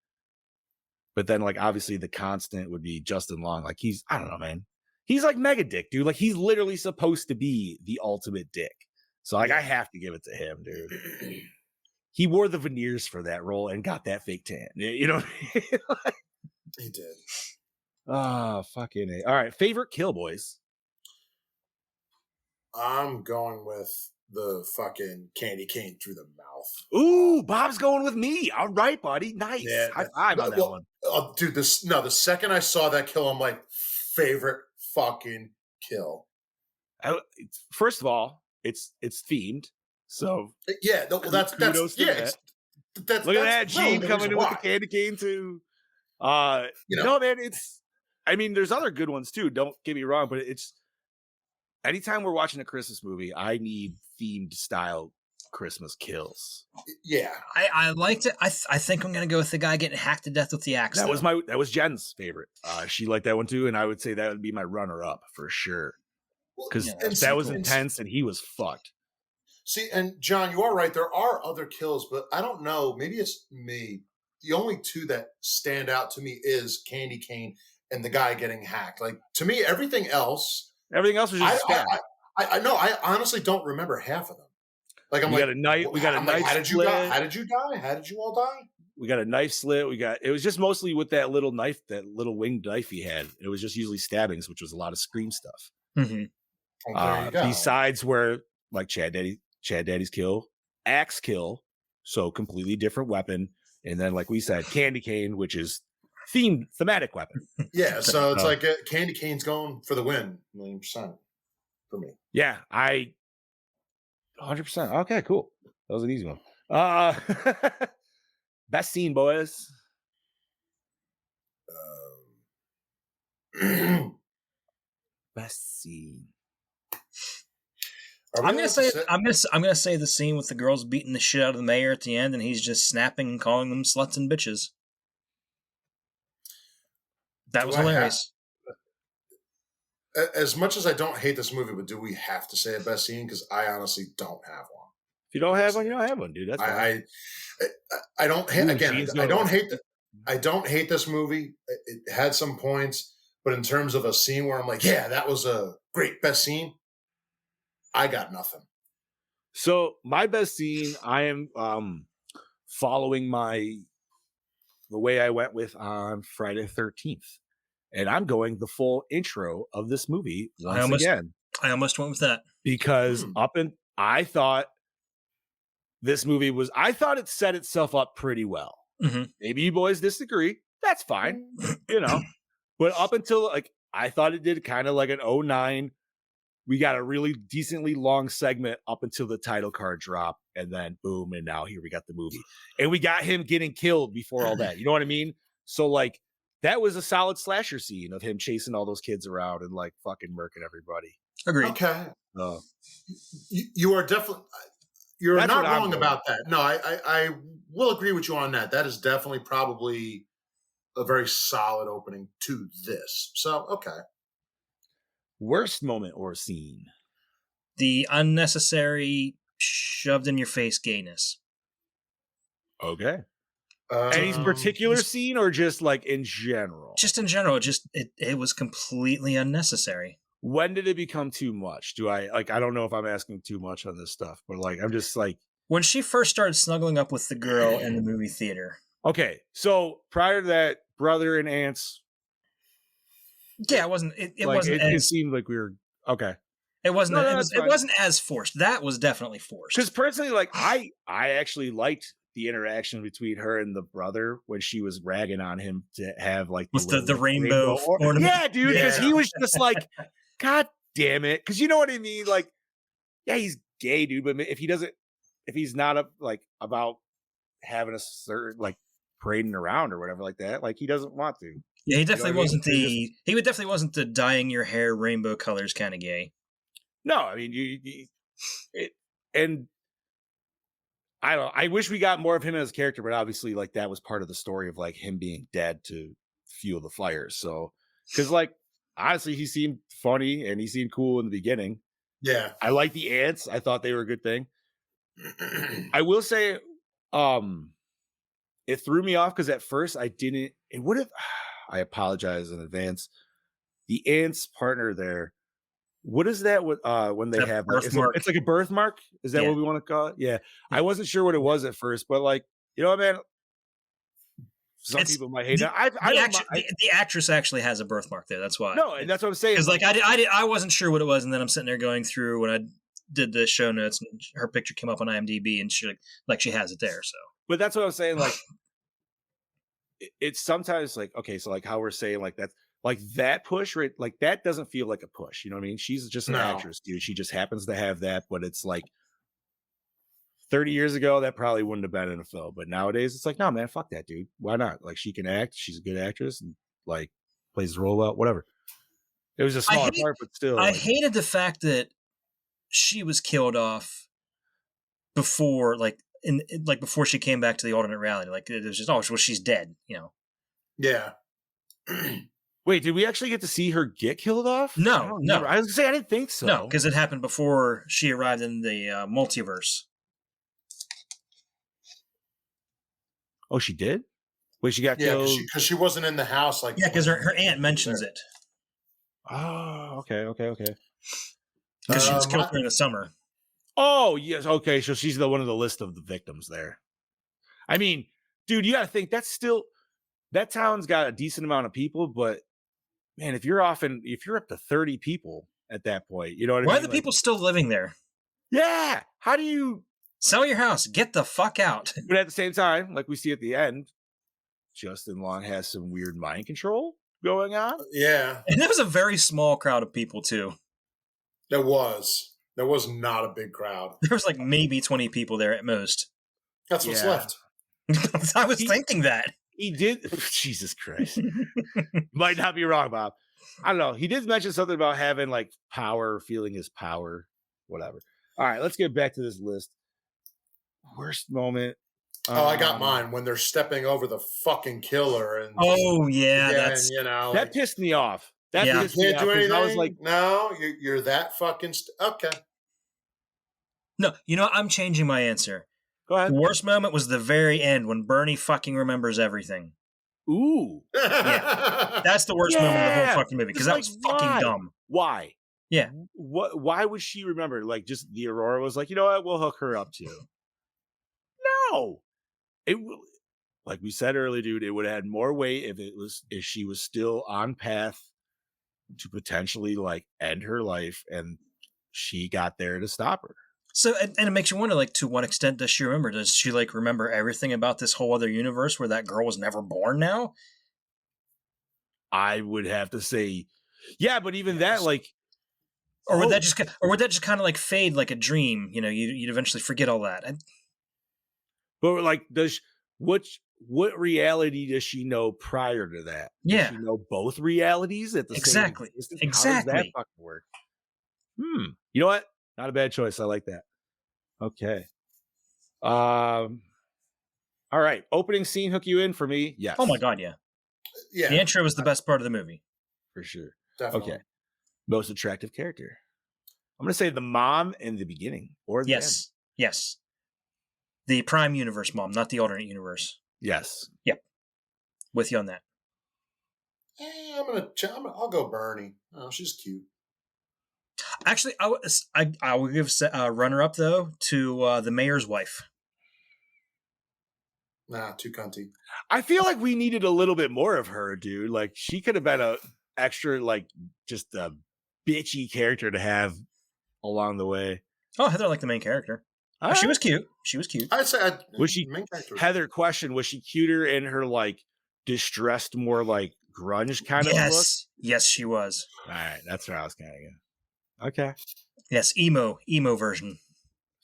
But then, like, obviously the constant would be Justin Long. Like, I don't know, man. He's like mega dick, dude. Like, he's literally supposed to be the ultimate dick. So, like, I have to give it to him, dude. He wore the veneers for that role and got that fake tan. You know what I mean? He did. Oh, fucking A. All right, favorite kill, boys. I'm going with the fucking candy cane through the mouth. Ooh, Bob's going with me. All right, buddy. Nice. Yeah, High five on that one. Dude, the second I saw that kill, I'm like, favorite fucking kill. First of all, it's themed. So yeah, that's yeah. Look at that, Gene coming in with the candy cane too. No, man, I mean, there's other good ones too. Don't get me wrong, but it's anytime we're watching a Christmas movie, I need themed style Christmas kills. Yeah, I liked it. I think I'm gonna go with the guy getting hacked to death with the axe. That was Jen's favorite. She liked that one too, and I would say that would be my runner up for sure. Because that was intense, and he was fucked. See, and John, you are right. There are other kills, but I don't know. Maybe it's me. The only two that stand out to me is Candy Cane and the guy getting hacked. Like, to me, everything else was just I know. I honestly don't remember half of them. Like, we got a knife. How did you die? How did you die? How did you all die? We got a knife slit. It was just mostly with that little knife, that little winged knife he had. It was just usually stabbings, which was a lot of Scream stuff. Mm-hmm. Besides where, like Chad Daddy's kill, axe kill, so completely different weapon, and then like we said, candy cane, which is thematic weapon. Yeah, so it's like candy cane's going for the win, 1,000,000% for me. Yeah, 100%. Okay, cool. That was an easy one. Best scene, boys. Best scene. I'm gonna say the scene with the girls beating the shit out of the mayor at the end, and he's just snapping and calling them sluts and bitches. That was hilarious. As much as I don't hate this movie, but do we have to say a best scene? Because I honestly don't have one. If you don't have one, you don't have one, dude. That's fine. I don't hate. Again, I don't hate. I don't hate this movie. It had some points, but in terms of a scene where I'm like, yeah, that was a great best scene, I got nothing. So my best scene, I am following the way I went with on Friday the 13th. And I'm going the full intro of this movie again. I almost went with that. Because I thought this movie I thought it set itself up pretty well. Mm-hmm. Maybe you boys disagree. That's fine. But up until I thought it did kind of like an 09. We got a really decently long segment up until the title card drop, and then boom, and now here we got the movie. And we got him getting killed before all that. You know what I mean? So that was a solid slasher scene of him chasing all those kids around and fucking murking everybody. Agreed. Okay. You are definitely, you're not wrong about that. No, I will agree with you on that. That is definitely probably a very solid opening to this. So, okay. Worst moment or scene? The unnecessary shoved in your face gayness. Okay. Any particular scene or just like in general? Just in general, it was completely unnecessary. When did it become too much? I don't know if I'm asking too much on this stuff, but like I'm just like when she first started snuggling up with the girl in the movie theater. Okay, so prior to that, brother and aunts. Yeah, it wasn't. It like, wasn't. It seemed like we were okay. It wasn't. It wasn't as forced. That was definitely forced. Because personally, like I actually liked the interaction between her and the brother when she was ragging on him to have like the rainbow ornament. Yeah, dude, because he was just like, God damn it, because you know what I mean. Like, yeah, he's gay, dude, but if he's not about having a certain like parading around or whatever like that, like he doesn't want to. Yeah, he definitely wasn't he definitely wasn't the dyeing your hair rainbow colors kind of gay. No, I mean and I don't know. I wish we got more of him as a character, but obviously like that was part of the story of like him being dead to fuel the fires. So because like honestly, he seemed funny and he seemed cool in the beginning. Yeah. I like the ants. I thought they were a good thing. I will say it threw me off because at first I didn't. It would have. I apologize in advance. The ants partner there. What is that? When they have like, it's like a birthmark. Is that what we want to call it? Yeah. I wasn't sure what it was at first, but like you know what, man. Some people might hate it. The actress actually has a birthmark there. That's why. No, and that's what I'm saying. Because like I wasn't sure what it was, and then I'm sitting there going through when I did the show notes, and her picture came up on IMDb, and she has it there. So, but that's what I'm saying. Like, it's sometimes like okay, so like how we're saying like that's like that push, right? Like that doesn't feel like a push. You know what I mean? She's just an actress, dude. She just happens to have that, but it's like 30 years ago, that probably wouldn't have been in a film. But nowadays, it's like, no, man, fuck that, dude. Why not? Like, she can act. She's a good actress and, like, plays the role out, whatever. It was a smaller part, but still. I hated the fact that she was killed off before, before she came back to the alternate reality. Like, it was just, well, she's dead, you know? Yeah. Wait, did we actually get to see her get killed off? No. I was going to say, I didn't think so. No, because it happened before she arrived in the multiverse. Oh, she did? Wait, she got killed? Yeah, because she wasn't in the house. Like, yeah, because her aunt mentions it. Oh, okay. Because she was killed during the summer. Oh, yes. Okay, so she's one of the list of the victims there. I mean, dude, you got to think that town's got a decent amount of people, but man, if you're up to 30 people at that point, you know what I mean? Why are the people still living there? Yeah. How do you sell your house? Get the fuck out. But at the same time, like we see at the end, Justin Long has some weird mind control going on. Yeah. And it was a very small crowd of people, too. There was not a big crowd. There was like maybe 20 people there at most. That's what's left. I was thinking that. He did. Jesus Christ. Might not be wrong, Bob. I don't know. He did mention something about having like power, feeling his power, whatever. All right, let's get back to this list. Worst moment. I got mine when they're stepping over the fucking killer. And that's that pissed me off. That pissed me off. Do anything? I was like, no, you're that fucking okay. No, I'm changing my answer. Go ahead. The worst moment was the very end when Bernie fucking remembers everything. Ooh. Yeah. That's the worst moment of the whole fucking movie because that was fucking dumb. Why? Yeah. Why would she remember? Like, just the Aurora was like, you know what? We'll hook her up too. No. Like we said earlier, dude, it would have had more weight if she was still on path to potentially like end her life and she got there to stop her. So, and it makes you wonder, like, to what extent does she remember? Does she, like, remember everything about this whole other universe where that girl was never born now? I would have to say, yeah, but even that, like... Or would that just kind of, like, fade like a dream? You know, you'd eventually forget all that. But, like, what reality does she know prior to that? Yeah. Does she know both realities at the same time? Exactly. How does that fucking work? You know what? Not a bad choice. I like that. Okay. All right. Opening scene hook you in for me? Yes. Oh my God, yeah. Yeah, The intro was the best part of the movie. For sure. definitely. Okay. Most attractive character. I'm gonna say the mom in the beginning or the end. Yes. The Prime Universe mom, not the alternate universe. Yes. Yep. With you on that. I'll go Bernie. Oh, she's cute. Actually, I will give runner up though to the mayor's wife. Nah, too cunty. I feel like we needed a little bit more of her, dude. Like she could have been a extra, like just a bitchy character to have along the way. Oh, Heather liked the main character. She was cute. She was cute. I'd say Was she main character? Heather, question: was she cuter in her like distressed, more like grunge kind of look? Yes, she was. All right, that's where I was kind of going. Okay, Yes, emo version.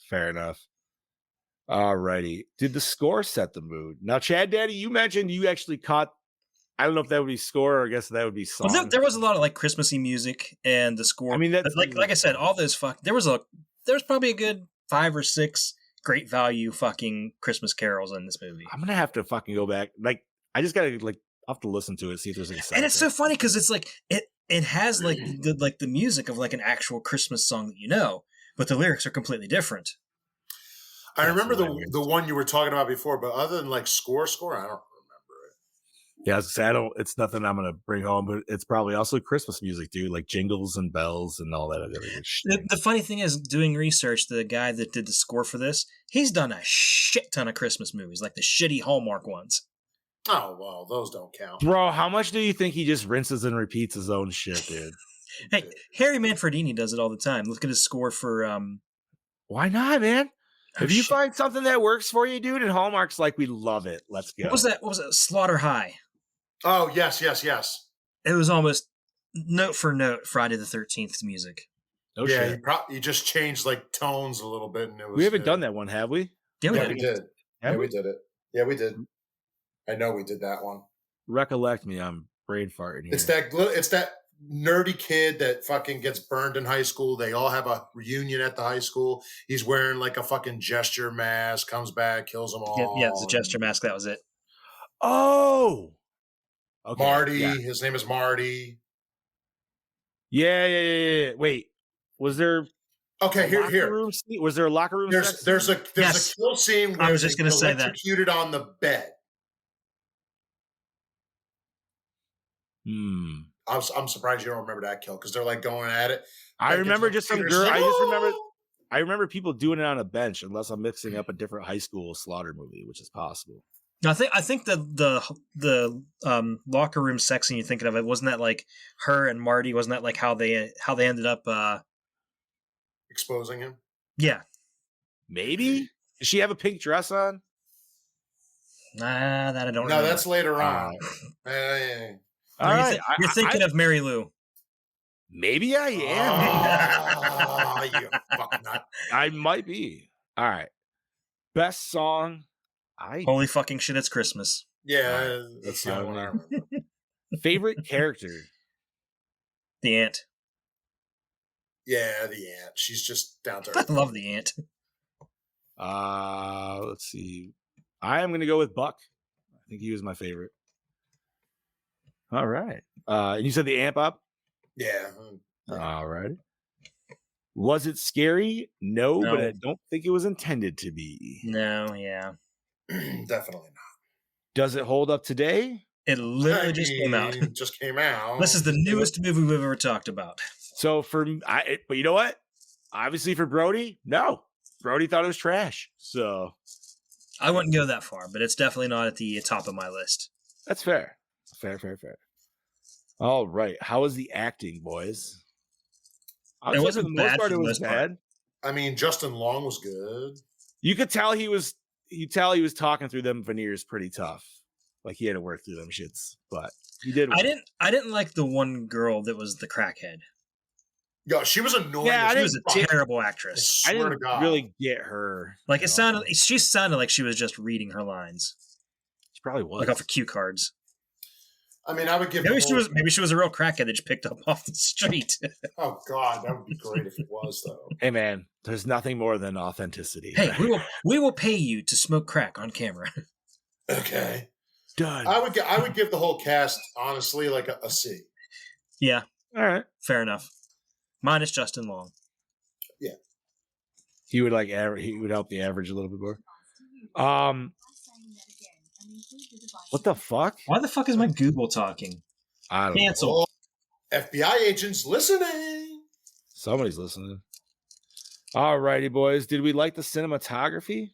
fair enough. Alrighty. Did the score set the mood? Now, Chad Daddy, you mentioned you actually caught. I don't know if that would be score, or I guess that would be song. Well, there was a lot of like Christmassy music and the score. I mean, that's like I said, all those there was probably a good 5 or 6 great value fucking Christmas carols in this movie. I'm gonna have to fucking go back. Like, I just gotta I'll have to listen to it, see if there's like. And it's so funny because it's like it has like the music of like an actual Christmas song that you know, but the lyrics are completely different. I remember the one you were talking about before, but other than like score, I don't remember it. Yeah, I was gonna say, it's nothing I'm gonna bring home, but it's probably also Christmas music, dude, like jingles and bells and all that other shit. The funny thing is, doing research, the guy that did the score for this, he's done a shit ton of Christmas movies, like the shitty Hallmark ones. Oh, well, those don't count. Bro, how much do you think he just rinses and repeats his own shit, dude? Hey, Harry Manfredini does it all the time. Look at his score for Why not, man? Oh, If you shit. find something that works for you, dude, and Hallmark's like, we love it. Let's go. What was that? Slaughter High. Oh, yes. It was almost note for note Friday the 13th music. No Yeah, shit. you just changed like tones a little bit, and it was. We haven't done that one, have we? Yeah, we Yeah, did. we did. Have Yeah, we? we did it. Yeah, we did. I know we did that one. Recollect me, I'm brain farting here. It's that nerdy kid that fucking gets burned in high school. They all have a reunion at the high school. He's wearing like a fucking gesture mask, comes back, kills them all. Yeah, it's a gesture mask. That was it. Oh, okay. Marty. Yeah. His name is Marty. Yeah. Wait, was there? Okay, here. Room scene? Was there a locker room? There's a kill scene. I was just going to say that. Electrocuted on the bed. I'm surprised you don't remember that kill because they're like going at it. I remember just some girl. Like, I remember people doing it on a bench. Unless I'm mixing up a different high school slaughter movie, which is possible. I think the locker room sex scene you're thinking of, it wasn't that like her and Marty? Wasn't that like how they ended up exposing him? Yeah, maybe. Does she have a pink dress on? Nah, that I don't. No, remember. that's later on. All right, You're thinking of Mary Lou. Maybe I am. Oh, you fucking nut. I might be. All right. Best song. Holy fucking shit! It's Christmas. Yeah, that's not what I remember. Favorite character. The ant. Yeah, the ant. She's just down to I earth. love the ant. Let's see. I am going to go with Buck. I think he was my favorite. All right. And you said the amp up? Yeah. All right. Was it scary? No, No. but I don't think it was intended to be. No, yeah. Definitely not. Does it hold up today? It literally just came out. Just came out. This is the newest movie we've ever talked about. So but you know what? Obviously for Brody, no. Brody thought it was trash. So I wouldn't go that far, but it's definitely not at the top of my list. that's fair. Fair. All right. How was the acting, boys? It wasn't for the most bad part, for it the was most part. bad. I mean, Justin Long was good. You could tell he was talking through them veneers pretty tough. Like he had to work through them shits, but he did. I didn't like the one girl that was the crackhead. Yo, she was annoying. Yeah, She was a terrible actress. I Swear to didn't God. really get her. Like at all. she sounded like she was just reading her lines, She probably was. like off of cue cards. I mean, I would give. Maybe she was a real crackhead that just picked up off the street. Oh God, that would be great if it was though. Hey man, there's nothing more than authenticity. Hey, we will pay you to smoke crack on camera. Okay. Done. I would give the whole cast honestly like a C. Yeah, All right. fair enough. Minus Justin Long. Yeah. He would he would help the average a little bit more. What the fuck? Why the fuck is my Google talking? I don't know. Cancel. FBI agents listening. Somebody's listening. All righty, boys. Did we like the cinematography?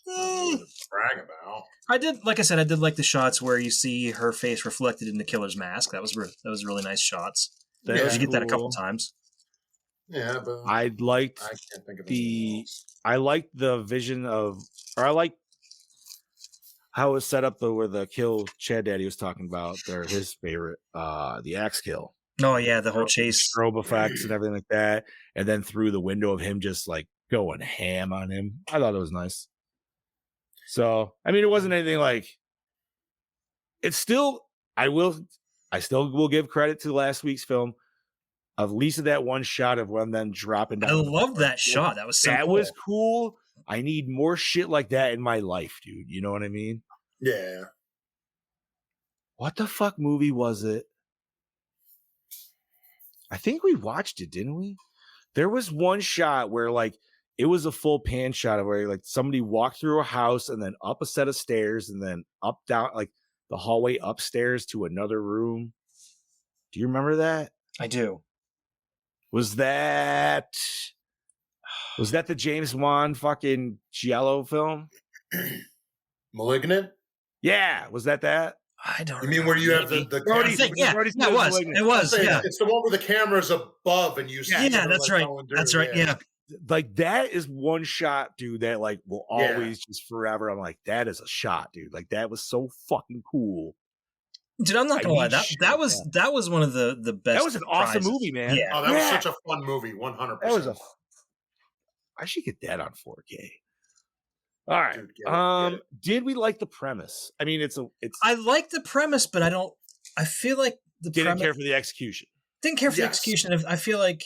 Brag about. I did, like I said, I did like the shots where you see her face reflected in the killer's mask. That was really nice shots. That You was get that a couple cool. times. Yeah, but I liked I can't think of anything else. I liked the vision of, or I liked how it was set up though, where the kill Chad Daddy was talking about, they're his favorite, the axe kill. Oh yeah, the whole chase. Strobe effects and everything like that. And then through the window of him just like going ham on him. I thought it was nice. So, I mean, it wasn't anything like, it's still, I still will give credit to last week's film. At least that one shot of one then dropping down. I loved that shot. That was so cool. was cool. I need more shit like that in my life, dude. You know what I mean? Yeah. What the fuck movie was it? I think we watched it, didn't we? There was one shot where like it was a full pan shot of where like somebody walked through a house and then up a set of stairs and then up down like the hallway upstairs to another room. Do you remember that? I do. Was that the James Wan fucking Giallo film? Malignant? Yeah, was that? I don't. You mean where you have the Brody, camera- Yeah, Brody that was. It was. Yeah. It's the one where the camera's above and you see. Yeah, it, that's like, right. going through, That's right. Yeah. Like that is one shot, dude, that like will always just forever. I'm like, that is a shot, dude. Like that was so fucking cool. Dude, I'm not I gonna lie. need That shit that like was that. that was one of the best. That was an awesome surprises. movie, man. Yeah. Oh, that was such a fun movie. 100%. That was I should get that on 4K. All right. Dude, get it. Did we like the premise? I mean, it's I like the premise, but I feel like the didn't premise care for the execution. didn't care for the execution. I feel like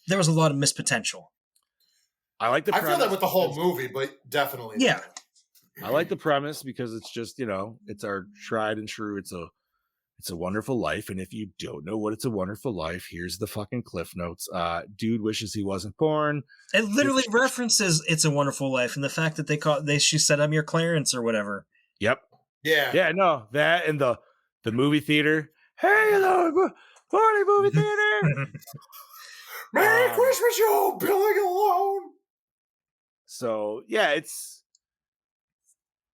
there was a lot of missed potential. I like the I premise. feel that with the whole movie, but definitely. Yeah. I like the premise because it's just, it's our tried and true. It's a wonderful life. And if you don't know what it's a wonderful life, here's the fucking cliff notes. Dude wishes he wasn't born. It literally references "It's a Wonderful Life" and the fact that she said, "I'm your Clarence" or whatever. Yep. Yeah. Yeah, no, that and the movie theater. Hey, hello, morning movie theater. Merry Christmas, you billing alone. So yeah,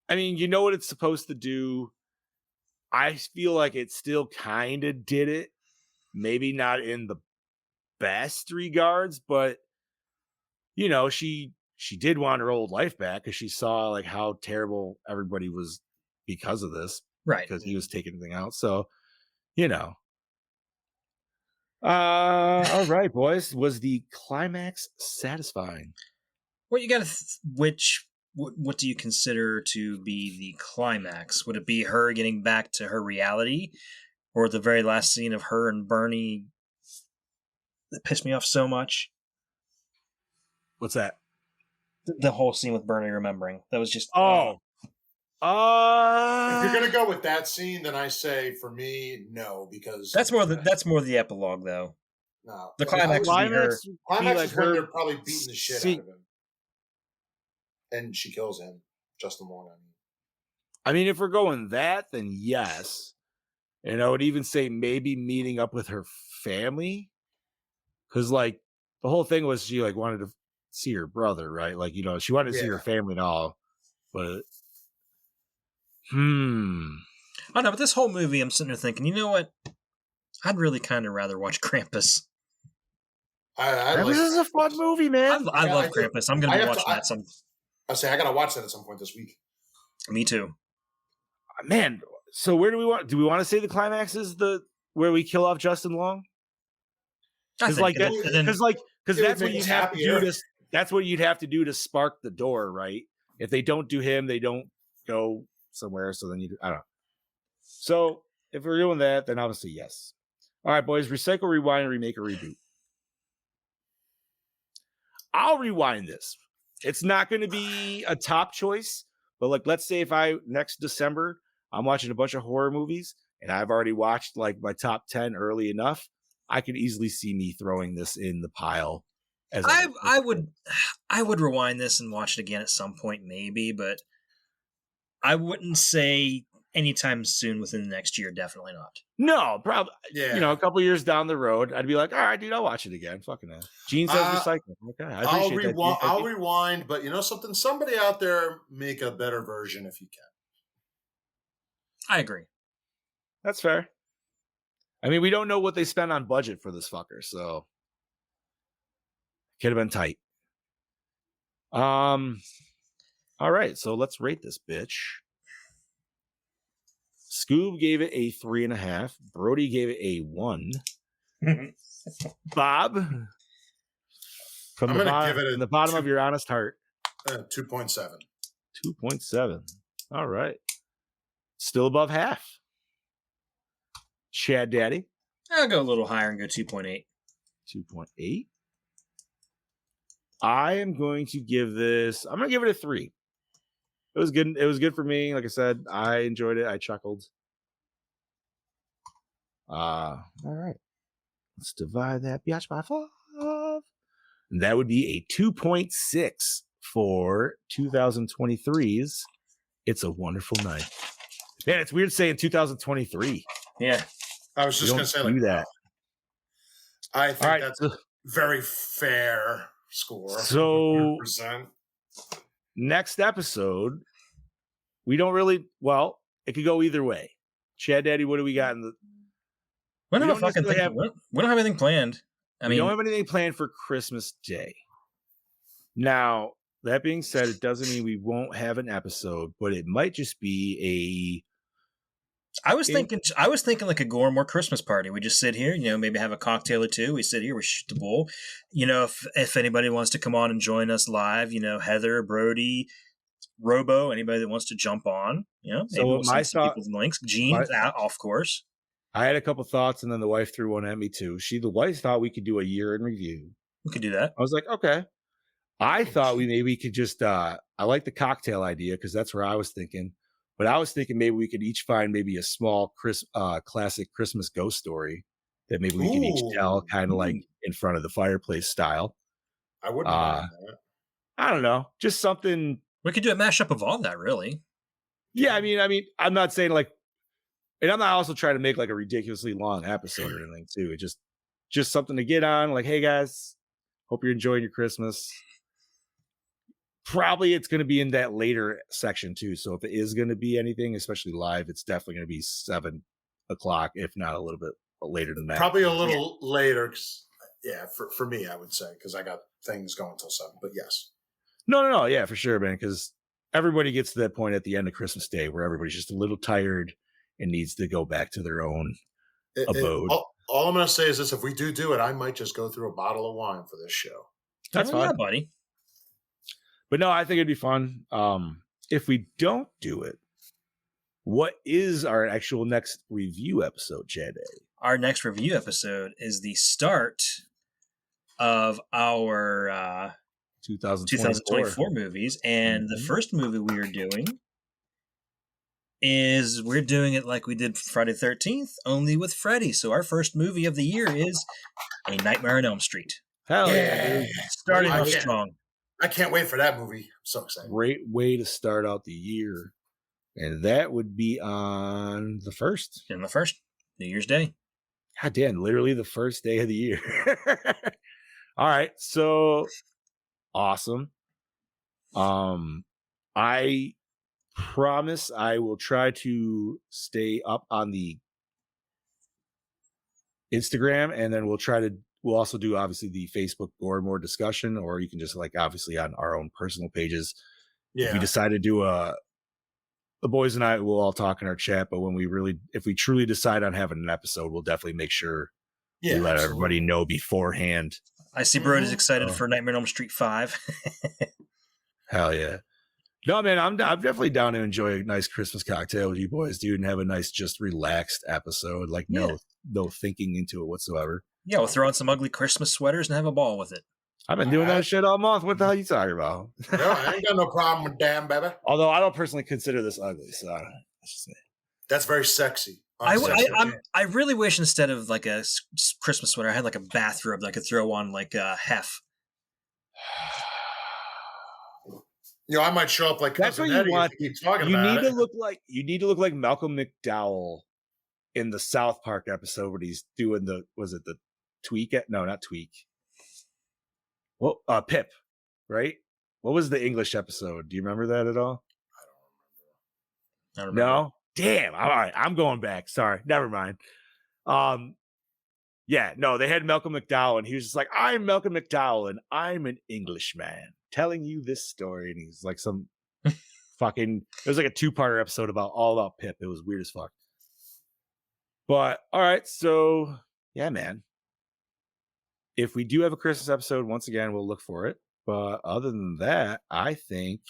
I mean, you know what it's supposed to do. I feel like it still kind of did it. Maybe not in the best regards, but she did want her old life back because she saw like how terrible everybody was because of this. Right. Because he was taking everything out. So, all right, boys. Was the climax satisfying? What you got what do you consider to be the climax? Would it be her getting back to her reality, or the very last scene of her and Bernie that pissed me off so much? What's that? The whole scene with Bernie remembering. That was just If you're gonna go with that scene, then I say for me, no, because that's more the epilogue though. No, the climax is when they're probably beating the shit out of him, and she kills him. Justin Long. I mean, if we're going that, then yes. And I would even say maybe meeting up with her family, because like the whole thing was she like wanted to see her brother, right? Like she wanted to see her family and all, but I know, but this whole movie, I'm sitting there thinking, you know what? I'd really kind of rather watch Krampus. Krampus is a fun movie, man. I love Krampus. I'm going to be watching that some. I say I got to watch that at some point this week. Me too, man. So where do we want? Do we want to say the climax is where we kill off Justin Long? Because that's what you'd have to do. That's what you'd have to do to spark the door, right? If they don't do him, they don't go somewhere. So then I don't know. So if we're doing that, then obviously yes. All right, boys. Recycle, rewind, remake, or reboot. I'll rewind this. It's not going to be a top choice, but like, let's say if next December, I'm watching a bunch of horror movies, and I've already watched like my top 10 early enough. I could easily see me throwing this in the pile. As I would rewind this and watch it again at some point, maybe, but I wouldn't say anytime soon within the next year. Definitely not. No, probably. Yeah. You know, a couple years down the road, I'd be like, all right, dude, I'll watch it again. Fucking hell. Gene says recycle. Okay, I appreciate that. I'll rewind, but you know something? Somebody out there make a better version if you can. I agree. That's fair. I mean, we don't know what they spent on budget for this fucker, so could have been tight. All right, so let's rate this bitch. Scoob gave it a 3.5. Brody gave it a 1. Bob, from the bottom of your honest heart, 2.7. 2.7. All right, still above half. Chad Daddy, I'll go a little higher and go 2.8. 2.8. I am going to give this. I'm going to give it a 3. It was good. It was good for me. Like I said, I enjoyed it. I chuckled. All right. Let's divide that biatch by 5. And that would be a 2.6 for 2023's It's a Wonderful Night. Man, it's weird saying 2023. Yeah. I was just going to say like that. I think that's a very fair score. So 100%. Next episode, we don't really, well, it could go either way. Chad Daddy, what do we got in the... We don't have anything planned. We don't have anything planned for Christmas Day. Now, that being said, it doesn't mean we won't have an episode, but it might just be I was thinking like a Gore N More Christmas party. We just sit here, maybe have a cocktail or two. We sit here, we shoot the bull. If anybody wants to come on and join us live, Heather, Brody, Robo, anybody that wants to jump on, maybe we'll send some people's links. Gene, of course. I had a couple thoughts, and then the wife threw one at me too. The wife thought we could do a year in review. We could do that. I was like, okay. I thought we could just. I like the cocktail idea because that's where I was thinking. But I was thinking maybe we could each find maybe a small classic Christmas ghost story that maybe we could each tell, kind of like in front of the fireplace style. I wouldn't mind that. I don't know, just something. We could do a mashup of all that, really. Yeah, I mean, I'm not saying like. And I'm not also trying to make like a ridiculously long episode or anything too. It's just something to get on. Like, hey guys, hope you're enjoying your Christmas. Probably it's going to be in that later section too. So if it is going to be anything, especially live, it's definitely going to be 7 o'clock, if not a little bit later than that. Probably a little later. Yeah, for me, I would say, because I got things going till 7. But yes. No. Yeah, for sure, man. Because everybody gets to that point at the end of Christmas Day where everybody's just a little tired and needs to go back to their own abode. All I'm going to say is this: if we do it, I might just go through a bottle of wine for this show. That's fine, buddy. But no, I think it'd be fun. If we don't do it, what is our actual next review episode, Chad? Our next review episode is the start of our 2024 movies, and the first movie we are doing is we're doing it like we did Friday the 13th, only with Freddy. So our first movie of the year is A Nightmare on Elm Street. Hell yeah. Starting off strong. I can't wait for that movie. I'm so excited. Great way to start out the year. And that would be on the 1st. In the 1st, New Year's Day. God damn, literally the first day of the year. All right, so awesome. I promise I will try to stay up on the Instagram, and then we'll also do obviously the Facebook Gore N More discussion, or you can just like obviously on our own personal pages. Yeah. If we decide to do the boys and I will all talk in our chat, but if we truly decide on having an episode, we'll definitely make sure we let everybody know beforehand. I see Brody's excited for Nightmare on Elm Street 5. Hell yeah. No, man, I'm definitely down to enjoy a nice Christmas cocktail with you boys, dude, and have a nice, just relaxed episode. Like no thinking into it whatsoever. Yeah, we'll throw on some ugly Christmas sweaters and have a ball with it. I've been doing that shit all month. What the hell are you talking about? No, I ain't got no problem with damn, baby. Although I don't personally consider this ugly, so I should say. That's very sexy. I really wish instead of like a Christmas sweater, I had like a bathrobe that I could throw on like a hef. I might show up like That's what Cousin you Eddie want. if you keep talking You about need it. to look like Malcolm McDowell in the South Park episode where he's doing the tweak? No, not tweak. Well, Pip, right? What was the English episode? Do you remember that at all? I don't remember. No? Damn. All right. I'm going back. Sorry. Never mind. Yeah, no, they had Malcolm McDowell, and he was just like, I'm Malcolm McDowell, and I'm an Englishman telling you this story. And he's like some fucking, it was like a 2-parter episode all about Pip. It was weird as fuck. But all right, so yeah, man. If we do have a Christmas episode, once again, we'll look for it. But other than that, I think,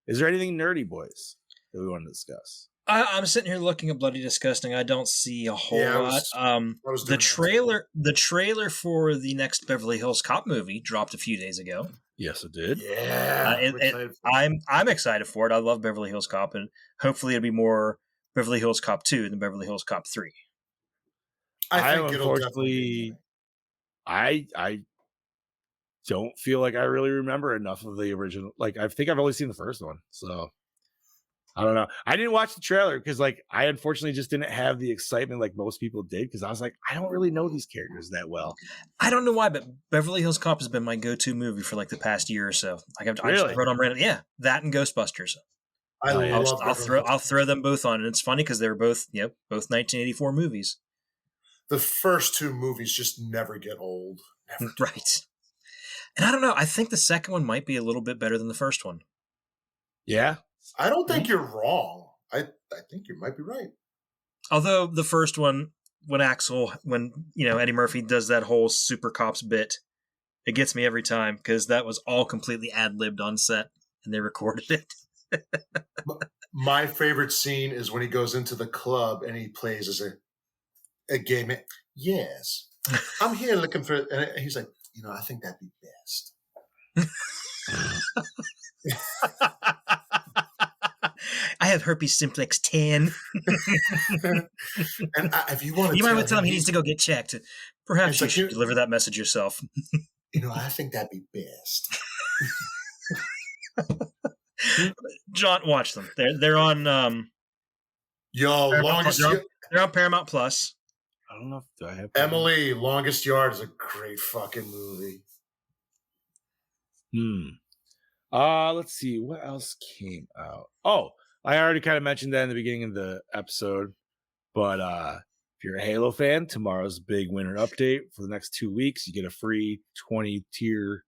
is there anything nerdy, boys, that we want to discuss? I'm sitting here looking at Bloody Disgusting. I don't see a whole lot. The trailer for the next Beverly Hills Cop movie dropped a few days ago. Yes, it did. Yeah, I'm excited for it. I love Beverly Hills Cop, and hopefully it'll be more Beverly Hills Cop 2 than Beverly Hills Cop 3. I think unfortunately, I don't feel like I really remember enough of the original. Like, I think I've only seen the first one, so I don't know. I didn't watch the trailer because, like, I unfortunately just didn't have the excitement like most people did because I was like, I don't really know these characters that well. I don't know why, but Beverly Hills Cop has been my go-to movie for like the past year or so. Like I Really? just wrote on random, that and Ghostbusters. I'll throw them both on, and it's funny because they were both 1984 movies. The first 2 movies just never get old. Never get Right. old. And I don't know. I think the second one might be a little bit better than the first one. Yeah. I don't think you're wrong. I think you might be right. Although the first one, when Eddie Murphy does that whole Super Cops bit, it gets me every time because that was all completely ad-libbed on set and they recorded it. My favorite scene is when he goes into the club and he plays as a gay man. Yes, I'm here looking for, and he's like, I think that'd be best. I have herpes simplex 10. And if you want to, you might want to tell him he needs to go get checked. Perhaps you like, should deliver that message yourself. I think that'd be best. John, watch them. They're on. They're on Paramount Plus. I don't know if I have Emily, Longest Yard is a great fucking movie. Let's see what else came out. Oh, I already kind of mentioned that in the beginning of the episode, but if you're a Halo fan, tomorrow's big winter update for the next 2 weeks. You get a free 20 tier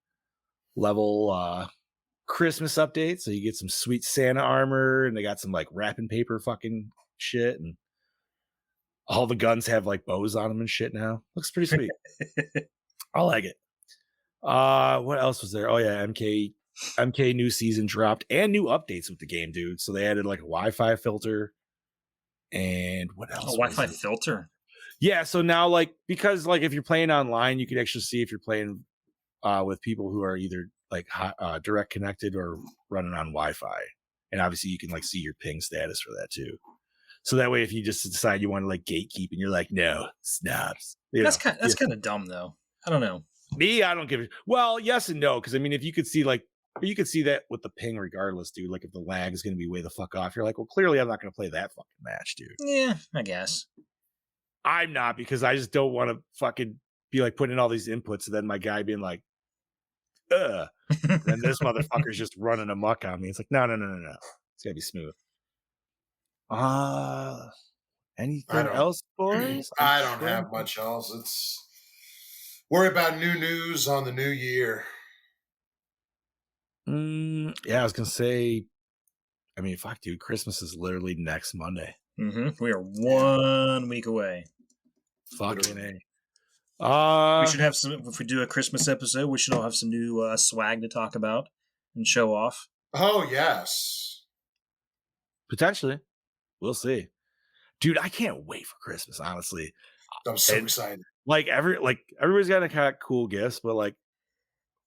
level Christmas update, so you get some sweet Santa armor, and they got some like wrapping paper fucking shit, and all the guns have like bows on them and shit now. Looks pretty sweet. I like it. What else was there? Oh yeah, MK new season dropped and new updates with the game, dude. So they added like a Wi-Fi filter and what else? A Wi-Fi filter? Yeah, so now like because like if you're playing online, you can actually see if you're playing with people who are either like direct connected or running on Wi-Fi, and obviously you can like see your ping status for that too. So that way, if you just decide you want to like gatekeep and you're like, no, snobs. That's kind of dumb though. I don't know. Me, I don't give it. Well, yes and no, because I mean, if you could see that with the ping regardless, dude. Like if the lag is going to be way the fuck off, you're like, well, clearly I'm not going to play that fucking match, dude. Yeah, I guess. I'm not, because I just don't want to fucking be like putting in all these inputs and then my guy being like, and this motherfucker's just running amok on me. It's like, no. It's gotta be smooth. Anything else, boys? I don't have much else. It's worry about new news on the new year. Yeah, I was gonna say. I mean, fuck, dude. Christmas is literally next Monday. Mm-hmm. We are 1 week away. Fucking A. We should have some. If we do a Christmas episode, we should all have some new swag to talk about and show off. Oh yes, potentially. We'll see, dude. I can't wait for Christmas. Honestly, I'm so excited. Like everybody's got a kind of cool gifts, but like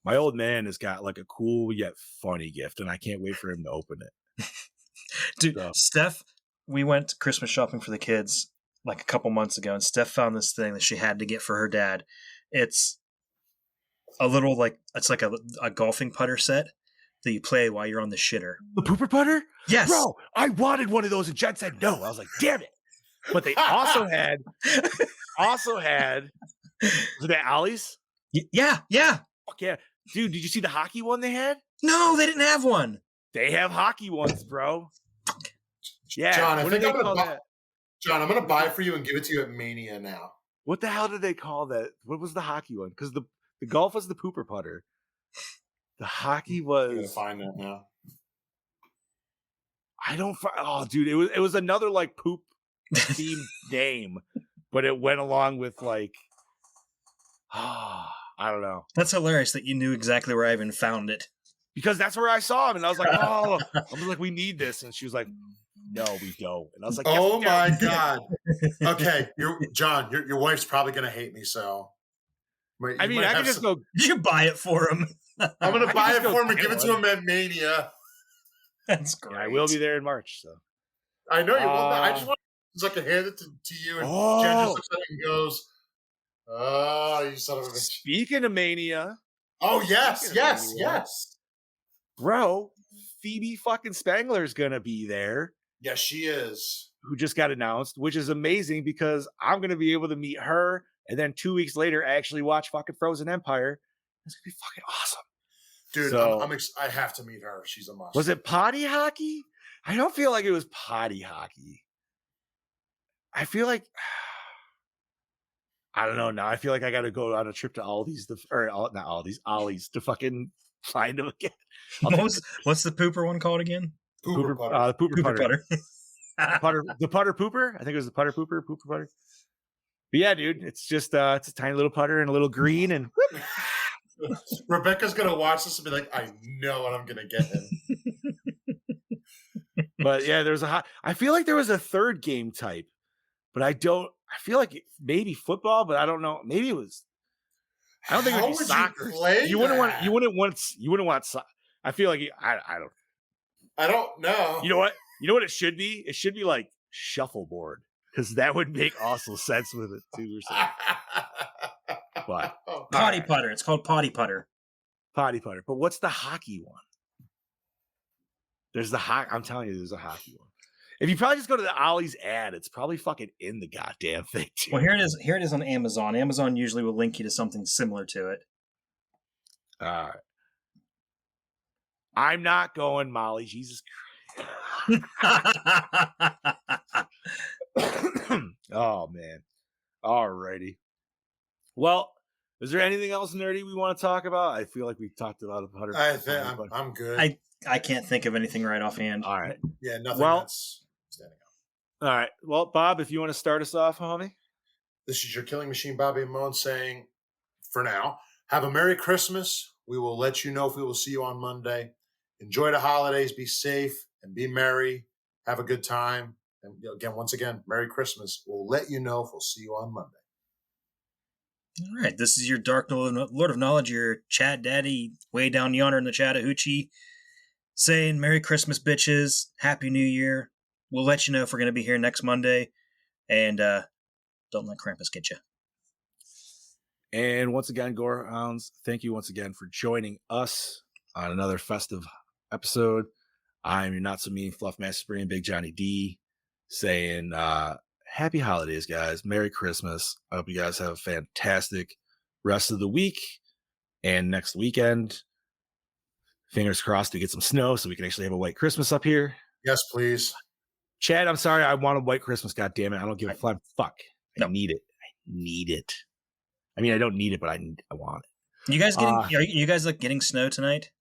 my old man has got like a cool yet funny gift, and I can't wait for him to open it. Dude, so. Steph we went Christmas shopping for the kids like a couple months ago, and Steph found this thing that she had to get for her dad. It's a little it's like a golfing putter set that you play while you're on the shitter. The pooper putter? Yes. Bro, I wanted one of those and Jen said no. I was like, damn it. But they also had was it Ollie's? Yeah. Fuck yeah. Dude, did you see the hockey one they had? No, they didn't have one. They have hockey ones, bro. Yeah. John, what do they call that? John, I'm going to buy it for you and give it to you at Mania now. What the hell did they call that? What was the hockey one? Because the golf was the pooper putter. The hockey was. I'm going to find that now. I don't. Oh, dude, it was another like poop themed name, but it went along with like. I don't know. That's hilarious that you knew exactly where I even found it. Because that's where I saw him, and I was like, "Oh," I was like, "We need this," and she was like, "No, we don't." And I was like, "Oh my god!" Okay, John, your wife's probably gonna hate me. So, I mean, I can just go. You buy it for him. I'm gonna buy it for him and give it to him at Mania. That's great. Yeah, I will be there in March. So I know you will. I just want so I can hand it to you, and Jen just looks at it and goes, "Oh, you son of a bitch." Speaking of Mania. Oh yes. Bro, Phoebe fucking Spangler's gonna be there. Yes, she is. Who just got announced, which is amazing because I'm gonna be able to meet her and then 2 weeks later actually watch fucking Frozen Empire. It's gonna be fucking awesome. Dude, so, I have to meet her. She's a must. Was it potty hockey? I don't feel like it was potty hockey. I feel like I don't know now. I feel like I got to go on a trip to Aldi's, not Aldi's, Ollie's to fucking find them again. What's the pooper one called again? Pooper putter. The pooper putter. Putter. the putter pooper. I think it was the putter pooper putter. But yeah, dude, it's just it's a tiny little putter and a little green and. Rebecca's gonna watch this and be like, "I know what I'm gonna get him." But yeah, there's I feel like there was a third game type, but I feel like maybe football, but I don't know. Maybe it was. I don't think it would be soccer. You wouldn't want. I feel like I don't know. You know what? You know what it should be? It should be like shuffleboard because that would make also sense with it too. Or something. But potty putter. It's called potty putter. Potty putter. But what's the hockey one? There's the hockey. I'm telling you, there's a hockey one. If you probably just go to the Ollie's ad, it's probably fucking in the goddamn thing too. Well, here it is. Here it is on Amazon. Amazon usually will link you to something similar to it. All right. I'm not going, Molly. Jesus Christ. Oh man. All righty. Well, is there anything else nerdy we want to talk about? I feel like we've talked about it 100%. I'm good. I can't think of anything right offhand. All right. Yeah, nothing that's standing out. All right. Well, Bob, if you want to start us off, homie. This is your killing machine, Bobby Moan, saying, for now, have a Merry Christmas. We will let you know if we will see you on Monday. Enjoy the holidays. Be safe and be merry. Have a good time. And again, once again, Merry Christmas. We'll let you know if we'll see you on Monday. All right. This is your Dark Lord of Knowledge, your chat daddy, way down yonder in the Chattahoochee, saying Merry Christmas, bitches. Happy New Year. We'll let you know if we're going to be here next Monday. And don't let Krampus get you. And once again, Gore Hounds, thank you once again for joining us on another festive episode. I'm your not so mean fluff master brain, Big Johnny D, saying happy holidays, guys. Merry Christmas. I hope you guys have a fantastic rest of the week and next weekend. Fingers crossed to get some snow so we can actually have a white Christmas up here. Yes, please. Chad, I'm sorry. I want a white Christmas. God damn it. I don't give a flying fuck. No. I need it. I mean, I don't need it, but I want it. You guys are you guys like getting snow tonight?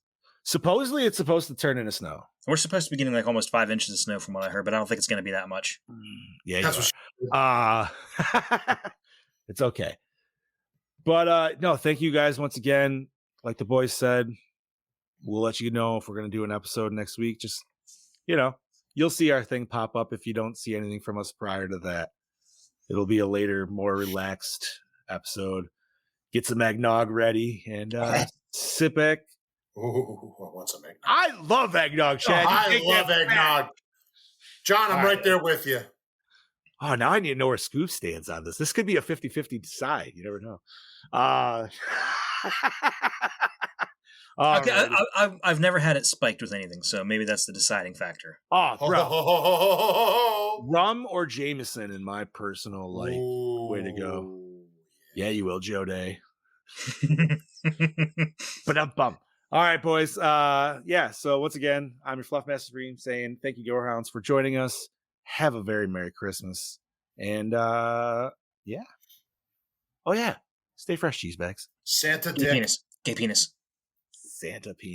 Supposedly it's supposed to turn into snow. We're supposed to be getting like almost 5 inches of snow from what I heard, but I don't think it's going to be that much. Yeah, That's it's okay. But no, thank you guys once again. Like the boys said, we'll let you know if we're going to do an episode next week. Just, you'll see our thing pop up if you don't see anything from us prior to that. It'll be a later, more relaxed episode. Get some eggnog ready and sit back. Ooh, I want some eggnog. I love eggnog, Chad. I love eggnog. John, I'm All right right. there with you. Oh, now I need to know where Scoop stands on this. This could be a 50-50 decide. You never know. Okay, Alrighty. I've never had it spiked with anything, so maybe that's the deciding factor. Oh, Ho, ho, bro. ho, ho, ho, ho, ho. Rum or Jameson in my personal way to go. Ooh. Yeah, you will, Joe Day. But I'm bummed. All right, boys. Yeah. So once again, I'm your Fluff Master Supreme saying thank you, Gorehounds, for joining us. Have a very Merry Christmas. And yeah. Oh yeah. Stay fresh, cheese bags. Santa Gay dick. penis. Gay penis. Santa penis.